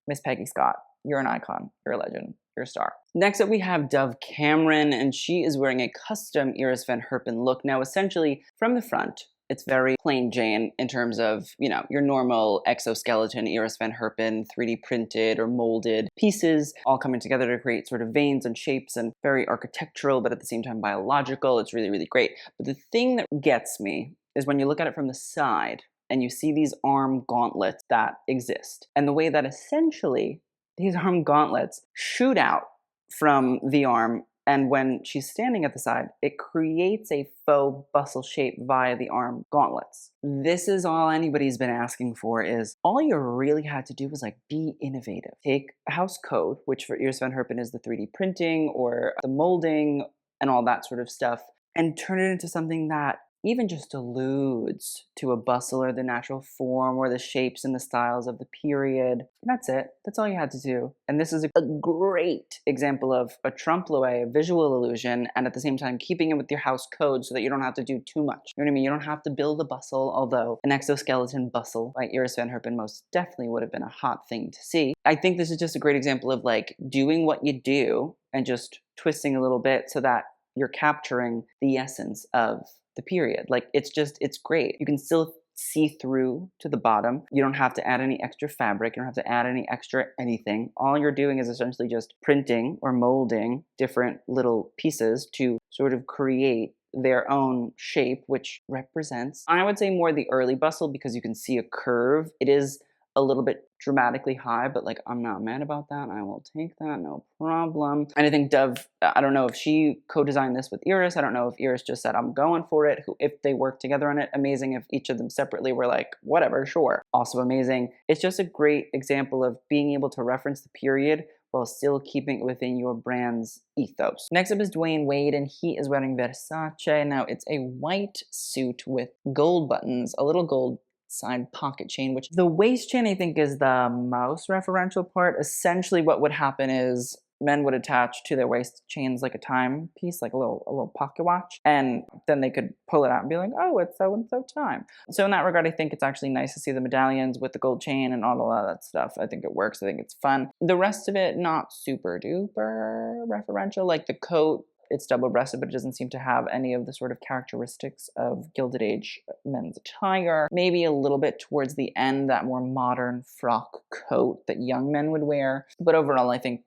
Miss Peggy Scott, you're an icon, you're a legend. You're a star. Next up, we have Dove Cameron, and she is wearing a custom Iris Van Herpen look. Now, essentially, from the front, it's very plain Jane in terms of, you know, your normal exoskeleton Iris Van Herpen, 3D printed or molded pieces, all coming together to create sort of veins and shapes and very architectural, but at the same time biological. It's really, really great. But the thing that gets me is when you look at it from the side and you see these arm gauntlets that exist, and the way that essentially these arm gauntlets shoot out from the arm, and when she's standing at the side, it creates a faux bustle shape via the arm gauntlets. This is all anybody's been asking for, is all you really had to do was like be innovative. Take a house code, which for Iris Van Herpen is the 3D printing or the molding and all that sort of stuff, and turn it into something that even just alludes to a bustle or the natural form or the shapes and the styles of the period. And that's it. That's all you had to do. And this is a great example of a trompe-l'oeil, a visual illusion, and at the same time keeping it with your house code so that you don't have to do too much. You know what I mean? You don't have to build a bustle, although an exoskeleton bustle by Iris Van Herpen most definitely would have been a hot thing to see. I think this is just a great example of like doing what you do and just twisting a little bit so that you're capturing the essence of the period. Like it's great. You can still see through to the bottom. You don't have to add any extra fabric. You don't have to add any extra anything. All you're doing is essentially just printing or molding different little pieces to sort of create their own shape, which represents, I would say, more the early bustle because you can see a curve. It is a little bit dramatically high, but like I'm not mad about that. I will take that, no problem. And I think Dove, I don't know if she co-designed this with Iris. I don't know if Iris just said I'm going for it. If they work together on it, amazing. If each of them separately were like whatever, sure, also amazing. It's just a great example of being able to reference the period while still keeping it within your brand's ethos. Next up is Dwayne Wade, and he is wearing Versace. Now it's a white suit with gold buttons, a little gold side pocket chain, which the waist chain I think is the most referential part. Essentially what would happen is men would attach to their waist chains like a timepiece, like a little pocket watch, and then they could pull it out and be like, oh, it's so and so time. So in that regard, I think it's actually nice to see the medallions with the gold chain and all of that stuff. I think it works. I think it's fun. The rest of it, not super duper referential. Like the coat, it's double-breasted, but it doesn't seem to have any of the sort of characteristics of Gilded Age men's attire. Maybe a little bit towards the end, that more modern frock coat that young men would wear. But overall, I think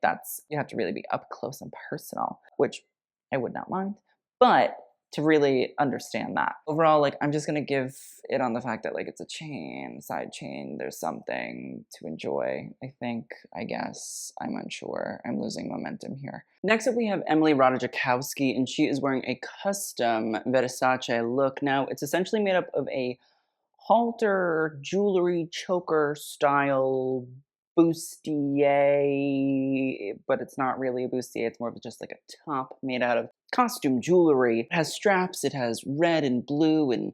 you have to really be up close and personal, which I would not mind. But to really understand that. Overall, like, I'm just gonna give it on the fact that, like, it's a chain, side chain, there's something to enjoy, I guess. I'm unsure. I'm losing momentum here. Next up, we have Emily Ratajkowski, and she is wearing a custom Versace look. Now, it's essentially made up of a halter, jewelry, choker style bustier, but it's not really a bustier, it's more of just like a top made out of costume jewelry. It has straps, it has red and blue and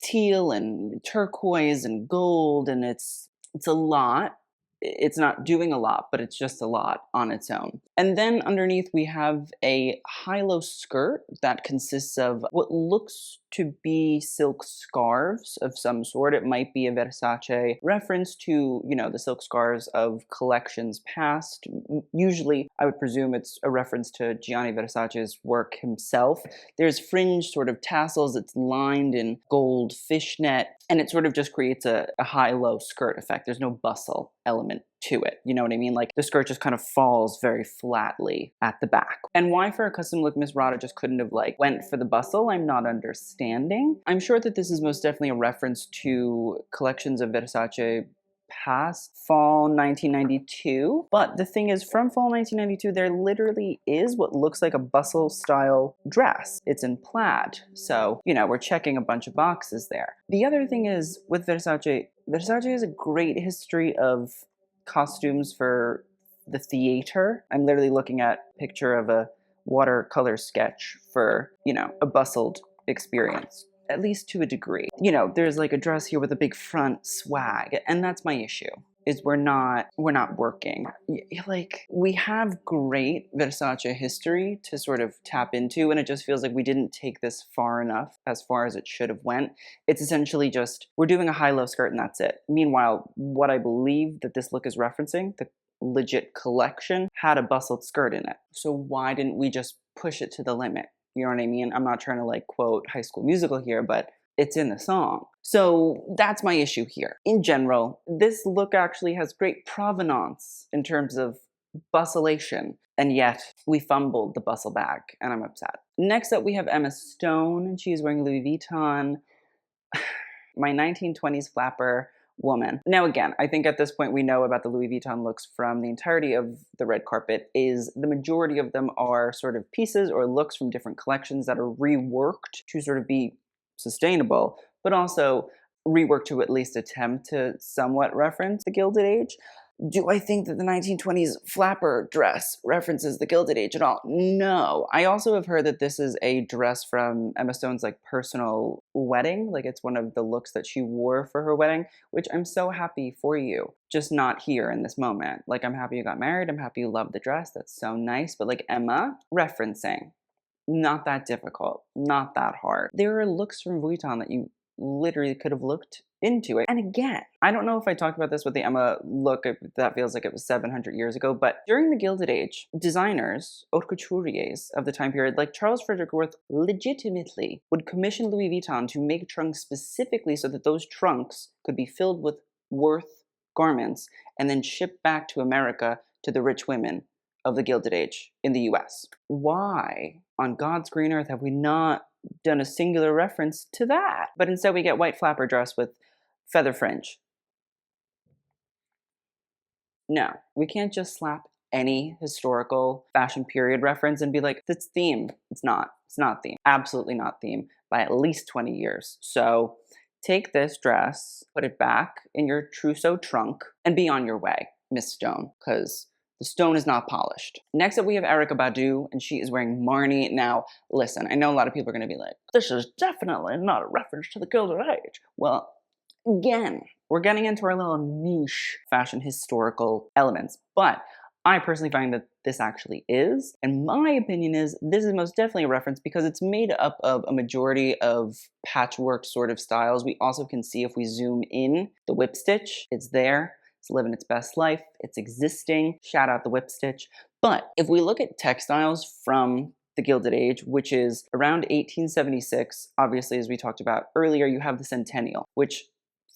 teal and turquoise and gold, and it's a lot. It's not doing a lot, but it's just a lot on its own. And then underneath we have a high-low skirt that consists of what looks to be silk scarves of some sort. It might be a Versace reference to, you know, the silk scarves of collections past. Usually, I would presume it's a reference to Gianni Versace's work himself. There's fringe sort of tassels. It's lined in gold fishnet, and it sort of just creates a high-low skirt effect. There's no bustle element to it. You know what I mean? Like, the skirt just kind of falls very flatly at the back. And why for a custom look Miss Rada just couldn't have like went for the bustle, I'm not understanding. I'm sure that this is most definitely a reference to collections of Versace past fall 1992. But the thing is, from fall 1992, there literally is what looks like a bustle style dress. It's in plaid. So, you know, we're checking a bunch of boxes there. The other thing is with Versace, Versace has a great history of costumes for the theater. I'm literally looking at a picture of a watercolor sketch for, you know, a bustled experience, at least to a degree. You know, there's like a dress here with a big front swag, and that's my issue. Is we're not working. Like, we have great Versace history to sort of tap into, and it just feels like we didn't take this far enough, as far as it should have went. It's essentially just, we're doing a high-low skirt and that's it. Meanwhile, what I believe that this look is referencing, the legit collection, had a bustled skirt in it. So why didn't we just push it to the limit? You know what I mean? I'm not trying to like quote High School Musical here, but it's in the song. So that's my issue here. In general, this look actually has great provenance in terms of bustleation, and yet we fumbled the bustle bag, and I'm upset. Next up, we have Emma Stone, and she's wearing Louis Vuitton. My 1920s flapper woman. Now again, I think at this point we know about the Louis Vuitton looks from the entirety of the red carpet is the majority of them are sort of pieces or looks from different collections that are reworked to sort of be sustainable, but also reworked to at least attempt to somewhat reference the Gilded Age. Do I think that the 1920s flapper dress references the Gilded Age at all? No. I also have heard that this is a dress from Emma Stone's like personal wedding. Like, it's one of the looks that she wore for her wedding, which I'm so happy for you. Just not here in this moment. Like, I'm happy you got married. I'm happy you love the dress. That's so nice. But like, Emma, referencing. Not that difficult. Not that hard. There are looks from Vuitton that you literally could have looked into it. And again, I don't know if I talked about this with the Emma look, that feels like it was 700 years ago, but during the Gilded Age, designers, haute couturiers of the time period, like Charles Frederick Worth, legitimately would commission Louis Vuitton to make trunks specifically so that those trunks could be filled with Worth garments and then shipped back to America to the rich women of the Gilded Age in the US. Why on God's green earth have we not done a singular reference to that? But instead we get white flapper dress with feather fringe. No, we can't just slap any historical fashion period reference and be like, it's theme. It's not. It's not theme. Absolutely not theme by at least 20 years. So take this dress, put it back in your trousseau trunk, and be on your way, Miss Stone, because the stone is not polished. Next up, we have Erika Badu, and she is wearing Marni. Now, listen, I know a lot of people are going to be like, this is definitely not a reference to the Gilded Age. Well, again, we're getting into our little niche fashion historical elements, but I personally find that this actually is, and my opinion is this is most definitely a reference because it's made up of a majority of patchwork sort of styles. We also can see if we zoom in the whip stitch, it's there. It's living its best life. It's existing. Shout out the whip stitch. But if we look at textiles from the Gilded Age, which is around 1876, obviously, as we talked about earlier, you have the centennial, which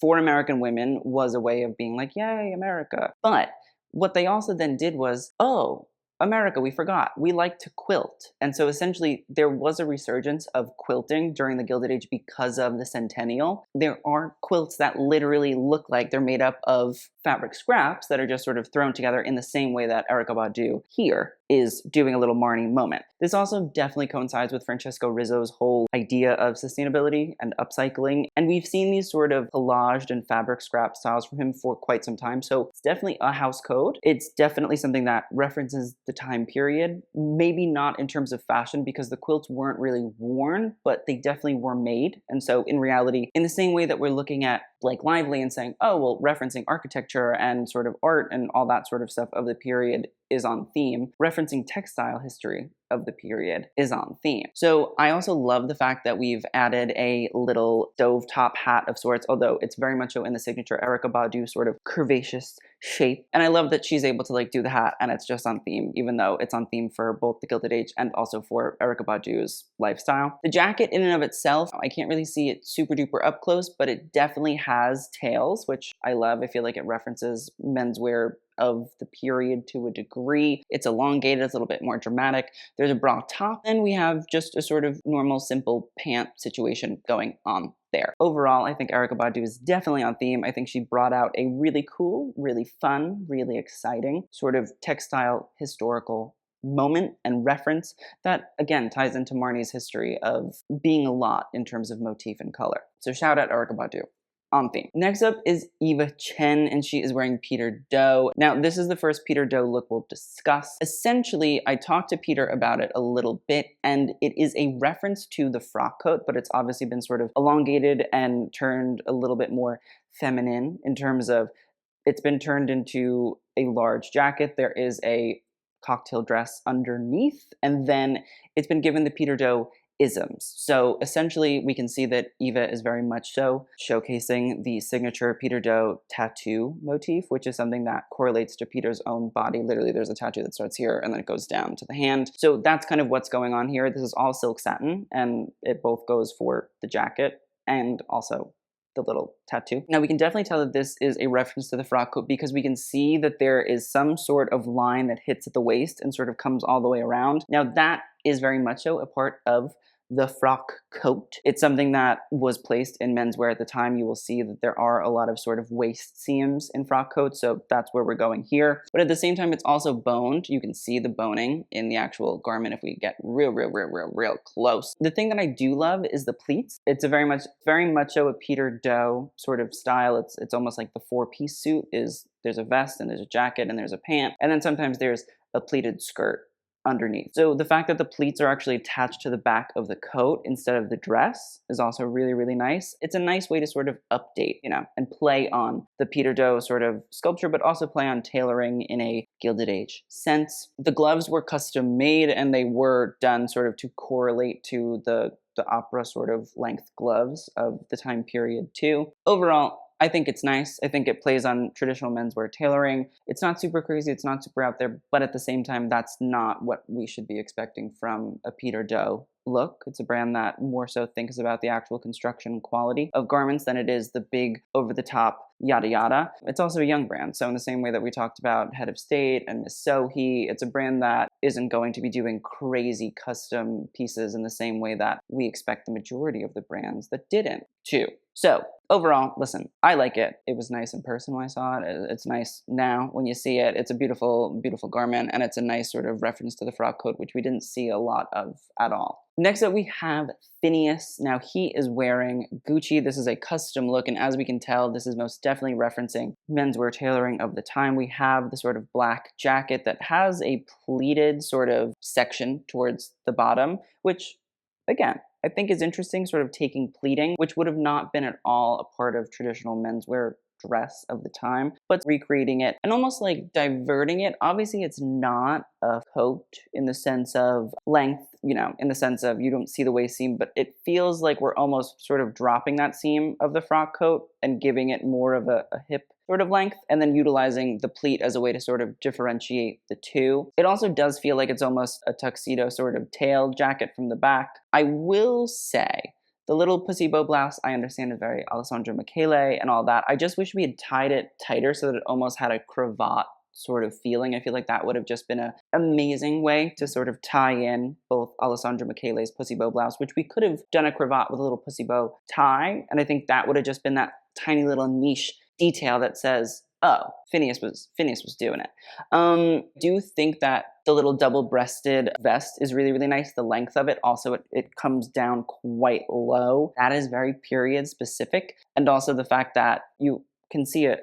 for American women was a way of being like, yay, America. But what they also then did was, oh, America, we forgot. We like to quilt. And so essentially there was a resurgence of quilting during the Gilded Age because of the centennial. There are quilts that literally look like they're made up of fabric scraps that are just sort of thrown together in the same way that Erika Badu here is doing a little Marnie moment. This also definitely coincides with Francesco Rizzo's whole idea of sustainability and upcycling, and we've seen these sort of collaged and fabric scrap styles from him for quite some time, so it's definitely a house code. It's definitely something that references the time period, maybe not in terms of fashion because the quilts weren't really worn, but they definitely were made. And so in reality, in the same way that we're looking at Blake Lively and saying, oh, well, referencing architecture and sort of art and all that sort of stuff of the period is on theme, referencing textile history of the period is on theme. So I also love the fact that we've added a little stovetop hat of sorts, although it's very much so in the signature Erika Badu sort of curvaceous shape. And I love that she's able to like do the hat and it's just on theme, even though it's on theme for both the Gilded Age and also for Erika Badu's lifestyle. The jacket in and of itself, I can't really see it super duper up close, but it definitely has tails, which I love. I feel like it references menswear of the period to a degree. It's elongated, it's a little bit more dramatic. There's a bra top, and we have just a sort of normal, simple pant situation going on there. Overall, I think Erika Badu is definitely on theme. I think she brought out a really cool, really fun, really exciting sort of textile historical moment and reference that, again, ties into Marnie's history of being a lot in terms of motif and color. So shout out Erika Badu. On theme. Next up is Eva Chen, and she is wearing Peter Doe. Now, this is the first Peter Doe look we'll discuss. Essentially, I talked to Peter about it a little bit, and it is a reference to the frock coat, but it's obviously been sort of elongated and turned a little bit more feminine in terms of it's been turned into a large jacket. There is a cocktail dress underneath, and then it's been given the Peter Doe isms. So essentially we can see that Eva is very much so showcasing the signature Peter Doe tattoo motif, which is something that correlates to Peter's own body. Literally there's a tattoo that starts here and then it goes down to the hand. So that's kind of what's going on here. This is all silk satin and it both goes for the jacket and also the little tattoo. Now we can definitely tell that this is a reference to the frock coat because we can see that there is some sort of line that hits at the waist and sort of comes all the way around. Now that is very much so a part of the frock coat. It's something that was placed in menswear at the time. You will see that there are a lot of sort of waist seams in frock coats, so that's where we're going here. But at the same time, it's also boned. You can see the boning in the actual garment if we get real close. The thing that I do love is the pleats. It's a very much so a Peter Doe sort of style. It's almost like the four-piece suit is there's a vest and there's a jacket and there's a pant, and then sometimes there's a pleated skirt underneath. So the fact that the pleats are actually attached to the back of the coat instead of the dress is also really, really nice. It's a nice way to sort of update, you know, and play on the Peter Doe sort of sculpture, but also play on tailoring in a Gilded Age sense. The gloves were custom made and they were done sort of to correlate to the opera sort of length gloves of the time period too. Overall, I think it's nice. I think it plays on traditional menswear tailoring. It's not super crazy, it's not super out there, but at the same time, that's not what we should be expecting from a Peter Doe look. It's a brand that more so thinks about the actual construction and quality of garments than it is the big over-the-top yada yada. It's also a young brand, so in the same way that we talked about Head of State and Miss Sohi, it's a brand that isn't going to be doing crazy custom pieces in the same way that we expect the majority of the brands that didn't to. So overall, listen, I like it. It was nice in person when I saw it. It's nice now when you see it. It's a beautiful, beautiful garment, and it's a nice sort of reference to the frock coat, which we didn't see a lot of at all. Next up, we have Phineas. Now, he is wearing Gucci. This is a custom look, and as we can tell, this is most definitely referencing menswear tailoring of the time. We have the sort of black jacket that has a pleated sort of section towards the bottom, which, again, I think is interesting, sort of taking pleating, which would have not been at all a part of traditional menswear dress of the time, but recreating it and almost like diverting it. Obviously, it's not a coat in the sense of length, you know, in the sense of you don't see the waist seam, but it feels like we're almost sort of dropping that seam of the frock coat and giving it more of a hip sort of length, and then utilizing the pleat as a way to sort of differentiate the two. It also does feel like it's almost a tuxedo sort of tail jacket from the back. I will say, the little pussy bow blouse, I understand, is very Alessandro Michele and all that. I just wish we had tied it tighter so that it almost had a cravat sort of feeling. I feel like that would have just been an amazing way to sort of tie in both Alessandro Michele's pussy bow blouse, which we could have done a cravat with a little pussy bow tie, and I think that would have just been that tiny little niche detail that says Oh, Phineas was doing it. Do think that the little double-breasted vest is really, really nice. The length of it, also it comes down quite low. That is very period specific. And also the fact that you can see a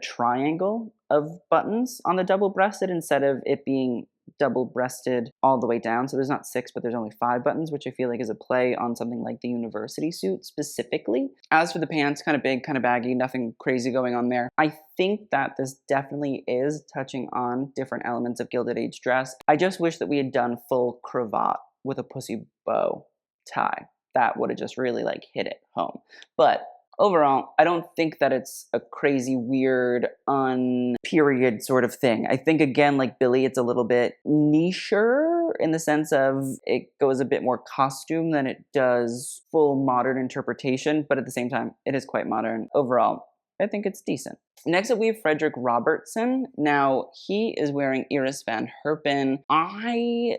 triangle of buttons on the double-breasted instead of it being double-breasted all the way down. So there's not 6, but there's only 5 buttons, which I feel like is a play on something like the university suit specifically. As for the pants, kind of big, kind of baggy, nothing crazy going on there. I think that this definitely is touching on different elements of Gilded Age dress. I just wish that we had done full cravat with a pussy bow tie. That would have just really like hit it home. But overall, I don't think that it's a crazy, weird, period sort of thing. I think, again, like Billy, it's a little bit nicher in the sense of it goes a bit more costume than it does full modern interpretation, but at the same time, it is quite modern. Overall, I think it's decent. Next up, we have Frederick Robertson. Now, he is wearing Iris Van Herpen. I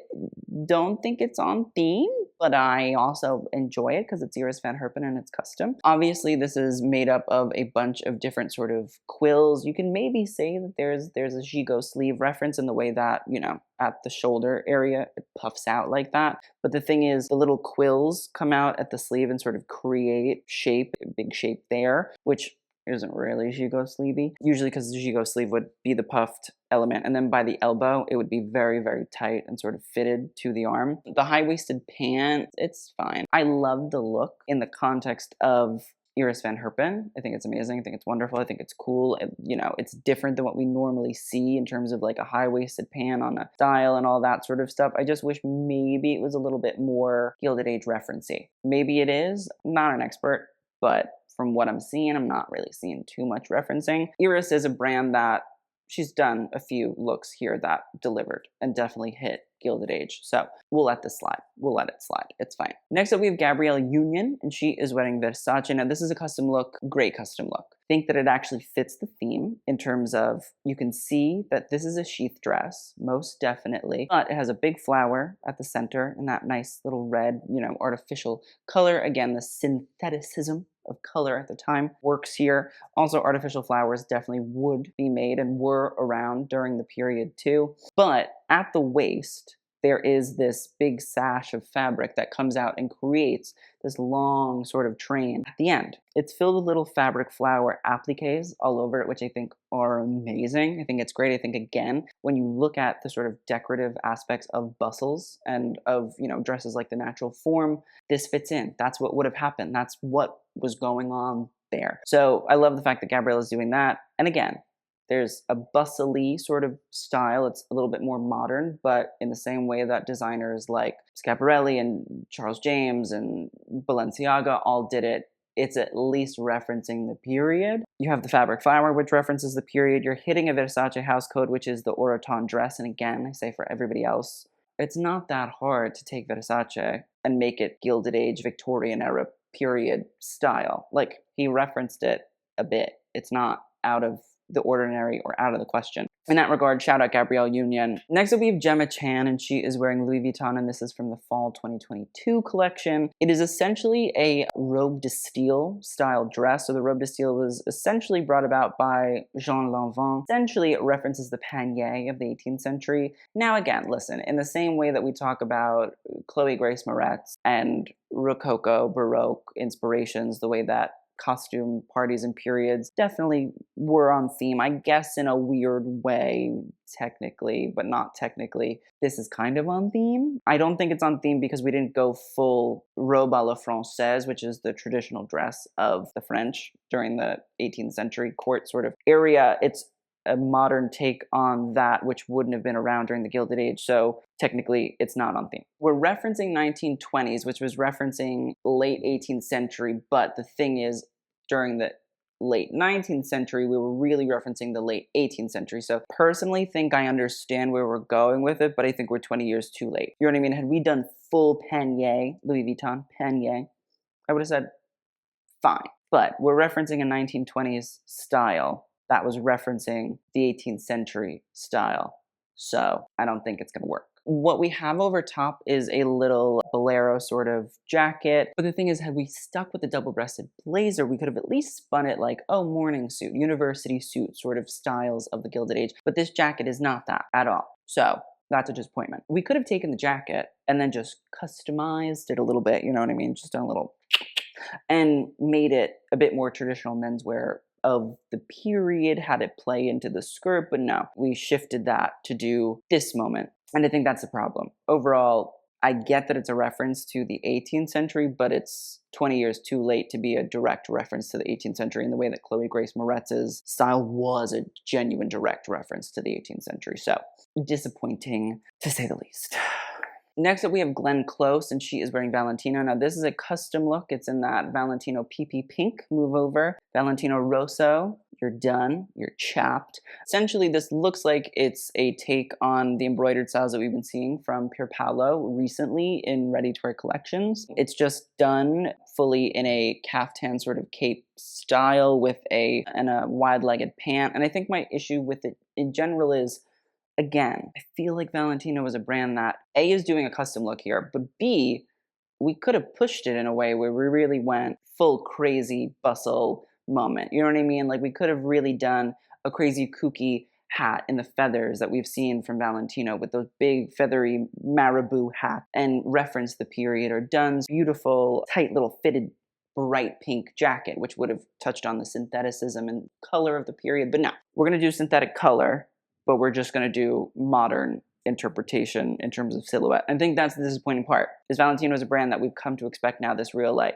don't think it's on theme, but I also enjoy it because it's Iris Van Herpen and it's custom. Obviously, this is made up of a bunch of different sort of quills. You can maybe say that there's a gigot sleeve reference in the way that, you know, at the shoulder area, it puffs out like that. But the thing is, the little quills come out at the sleeve and sort of create shape, big shape there, which isn't really gigot sleevey. Usually because the gigot sleeve would be the puffed element, and then by the elbow, it would be very, very tight and sort of fitted to the arm. The high-waisted pant, it's fine. I love the look in the context of Iris Van Herpen. I think it's amazing. I think it's wonderful. I think it's cool. You know, it's different than what we normally see in terms of like a high-waisted pant on a style and all that sort of stuff. I just wish maybe it was a little bit more Gilded Age referencey. Maybe it is. I'm not an expert, but from what I'm seeing, I'm not really seeing too much referencing. Iris is a brand that she's done a few looks here that delivered and definitely hit Gilded Age. So we'll let this slide. We'll let it slide. It's fine. Next up, we have Gabrielle Union, and she is wearing Versace. Now, this is a custom look, great custom look. I think that it actually fits the theme in terms of you can see that this is a sheath dress, most definitely, but it has a big flower at the center and that nice little red, you know, artificial color. Again, the syntheticism of color at the time works here. Also, artificial flowers definitely would be made and were around during the period too. But at the waist, there is this big sash of fabric that comes out and creates this long sort of train at the end. It's filled with little fabric flower appliques all over it, which I think are amazing. I think it's great. I think, again, when you look at the sort of decorative aspects of bustles and of, you know, dresses like the natural form, this fits in. That's what would have happened. That's what was going on there. So I love the fact that Gabrielle is doing that. And again, there's a bustly sort of style. It's a little bit more modern, but in the same way that designers like Schiaparelli and Charles James and Balenciaga all did it, it's at least referencing the period. You have the fabric flower, which references the period. You're hitting a Versace house code, which is the Oroton dress. And again, I say for everybody else, it's not that hard to take Versace and make it Gilded Age, Victorian era period style. Like, he referenced it a bit. It's not out of the ordinary or out of the question. In that regard, shout out Gabrielle Union. Next up, we have Gemma Chan, and she is wearing Louis Vuitton, and this is from the fall 2022 collection. It is essentially a robe de style style dress. So the robe de style was essentially brought about by Jean Lanvin. Essentially, it references the panier of the 18th century. Now again, listen, in the same way that we talk about Chloe Grace Moretz and Rococo, Baroque inspirations, the way that costume parties and periods definitely were on theme, I guess in a weird way, technically, but not technically. This is kind of on theme. I don't think it's on theme because we didn't go full robe à la Française, which is the traditional dress of the French during the 18th century court sort of area. It's a modern take on that, which wouldn't have been around during the Gilded Age, so technically it's not on theme. We're referencing 1920s, which was referencing late 18th century, but the thing is, during the late 19th century, we were really referencing the late 18th century. So personally think I understand where we're going with it, but I think we're 20 years too late. You know what I mean? Had we done full panier, Louis Vuitton panier, I would have said fine. But we're referencing a 1920s style that was referencing the 18th century style. So I don't think it's going to work. What we have over top is a little bolero sort of jacket. But the thing is, had we stuck with the double-breasted blazer, we could have at least spun it like, oh, morning suit, university suit sort of styles of the Gilded Age. But this jacket is not that at all. So that's a disappointment. We could have taken the jacket and then just customized it a little bit, you know what I mean? Just done a little, and made it a bit more traditional menswear of the period, had it play into the skirt, but no, we shifted that to do this moment. And I think that's the problem. Overall, I get that it's a reference to the 18th century, but it's 20 years too late to be a direct reference to the 18th century in the way that Chloe Grace Moretz's style was a genuine direct reference to the 18th century. So disappointing to say the least. Next up, we have Glenn Close, and she is wearing Valentino. Now, this is a custom look. It's in that Valentino PP pink. Move over. Valentino Rosso. You're done. You're chapped. Essentially, this looks like it's a take on the embroidered styles that we've been seeing from Pier Paolo recently in ready-to-wear collections. It's just done fully in a caftan sort of cape style with a wide-legged pant. And I think my issue with it in general is, again, I feel like Valentino is a brand that A, is doing a custom look here, but B, we could have pushed it in a way where we really went full crazy bustle moment. You know what I mean? Like, we could have really done a crazy kooky hat in the feathers that we've seen from Valentino with those big feathery marabou hats and referenced the period, or done beautiful, tight little fitted bright pink jacket, which would have touched on the syntheticism and color of the period. But no, we're going to do synthetic color, but we're just going to do modern interpretation in terms of silhouette. I think that's the disappointing part, is Valentino is a brand that we've come to expect now this real light,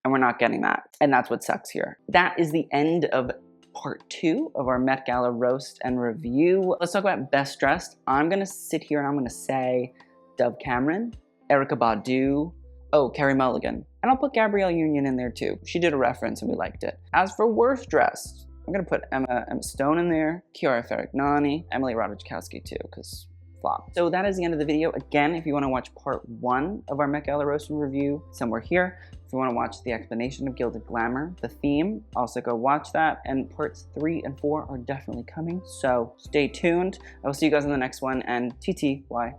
and we're not getting that. And that's what sucks here. That is the end of part 2 of our Met Gala roast and review. Let's talk about best dressed. I'm going to sit here and I'm going to say Dove Cameron, Erika Badu, oh, Carrie Mulligan. And I'll put Gabrielle Union in there too. She did a reference and we liked it. As for worst dressed, I'm going to put Emma Stone in there, Chiara Ferracci, Emily Ratajkowski too, because flop. So that is the end of the video. Again, if you want to watch part 1 of our Met Gala roast and review, somewhere here. If you want to watch the explanation of Gilded Glamour, the theme, also go watch that. And parts 3 and 4 are definitely coming, so stay tuned. I will see you guys in the next one, and TTYL.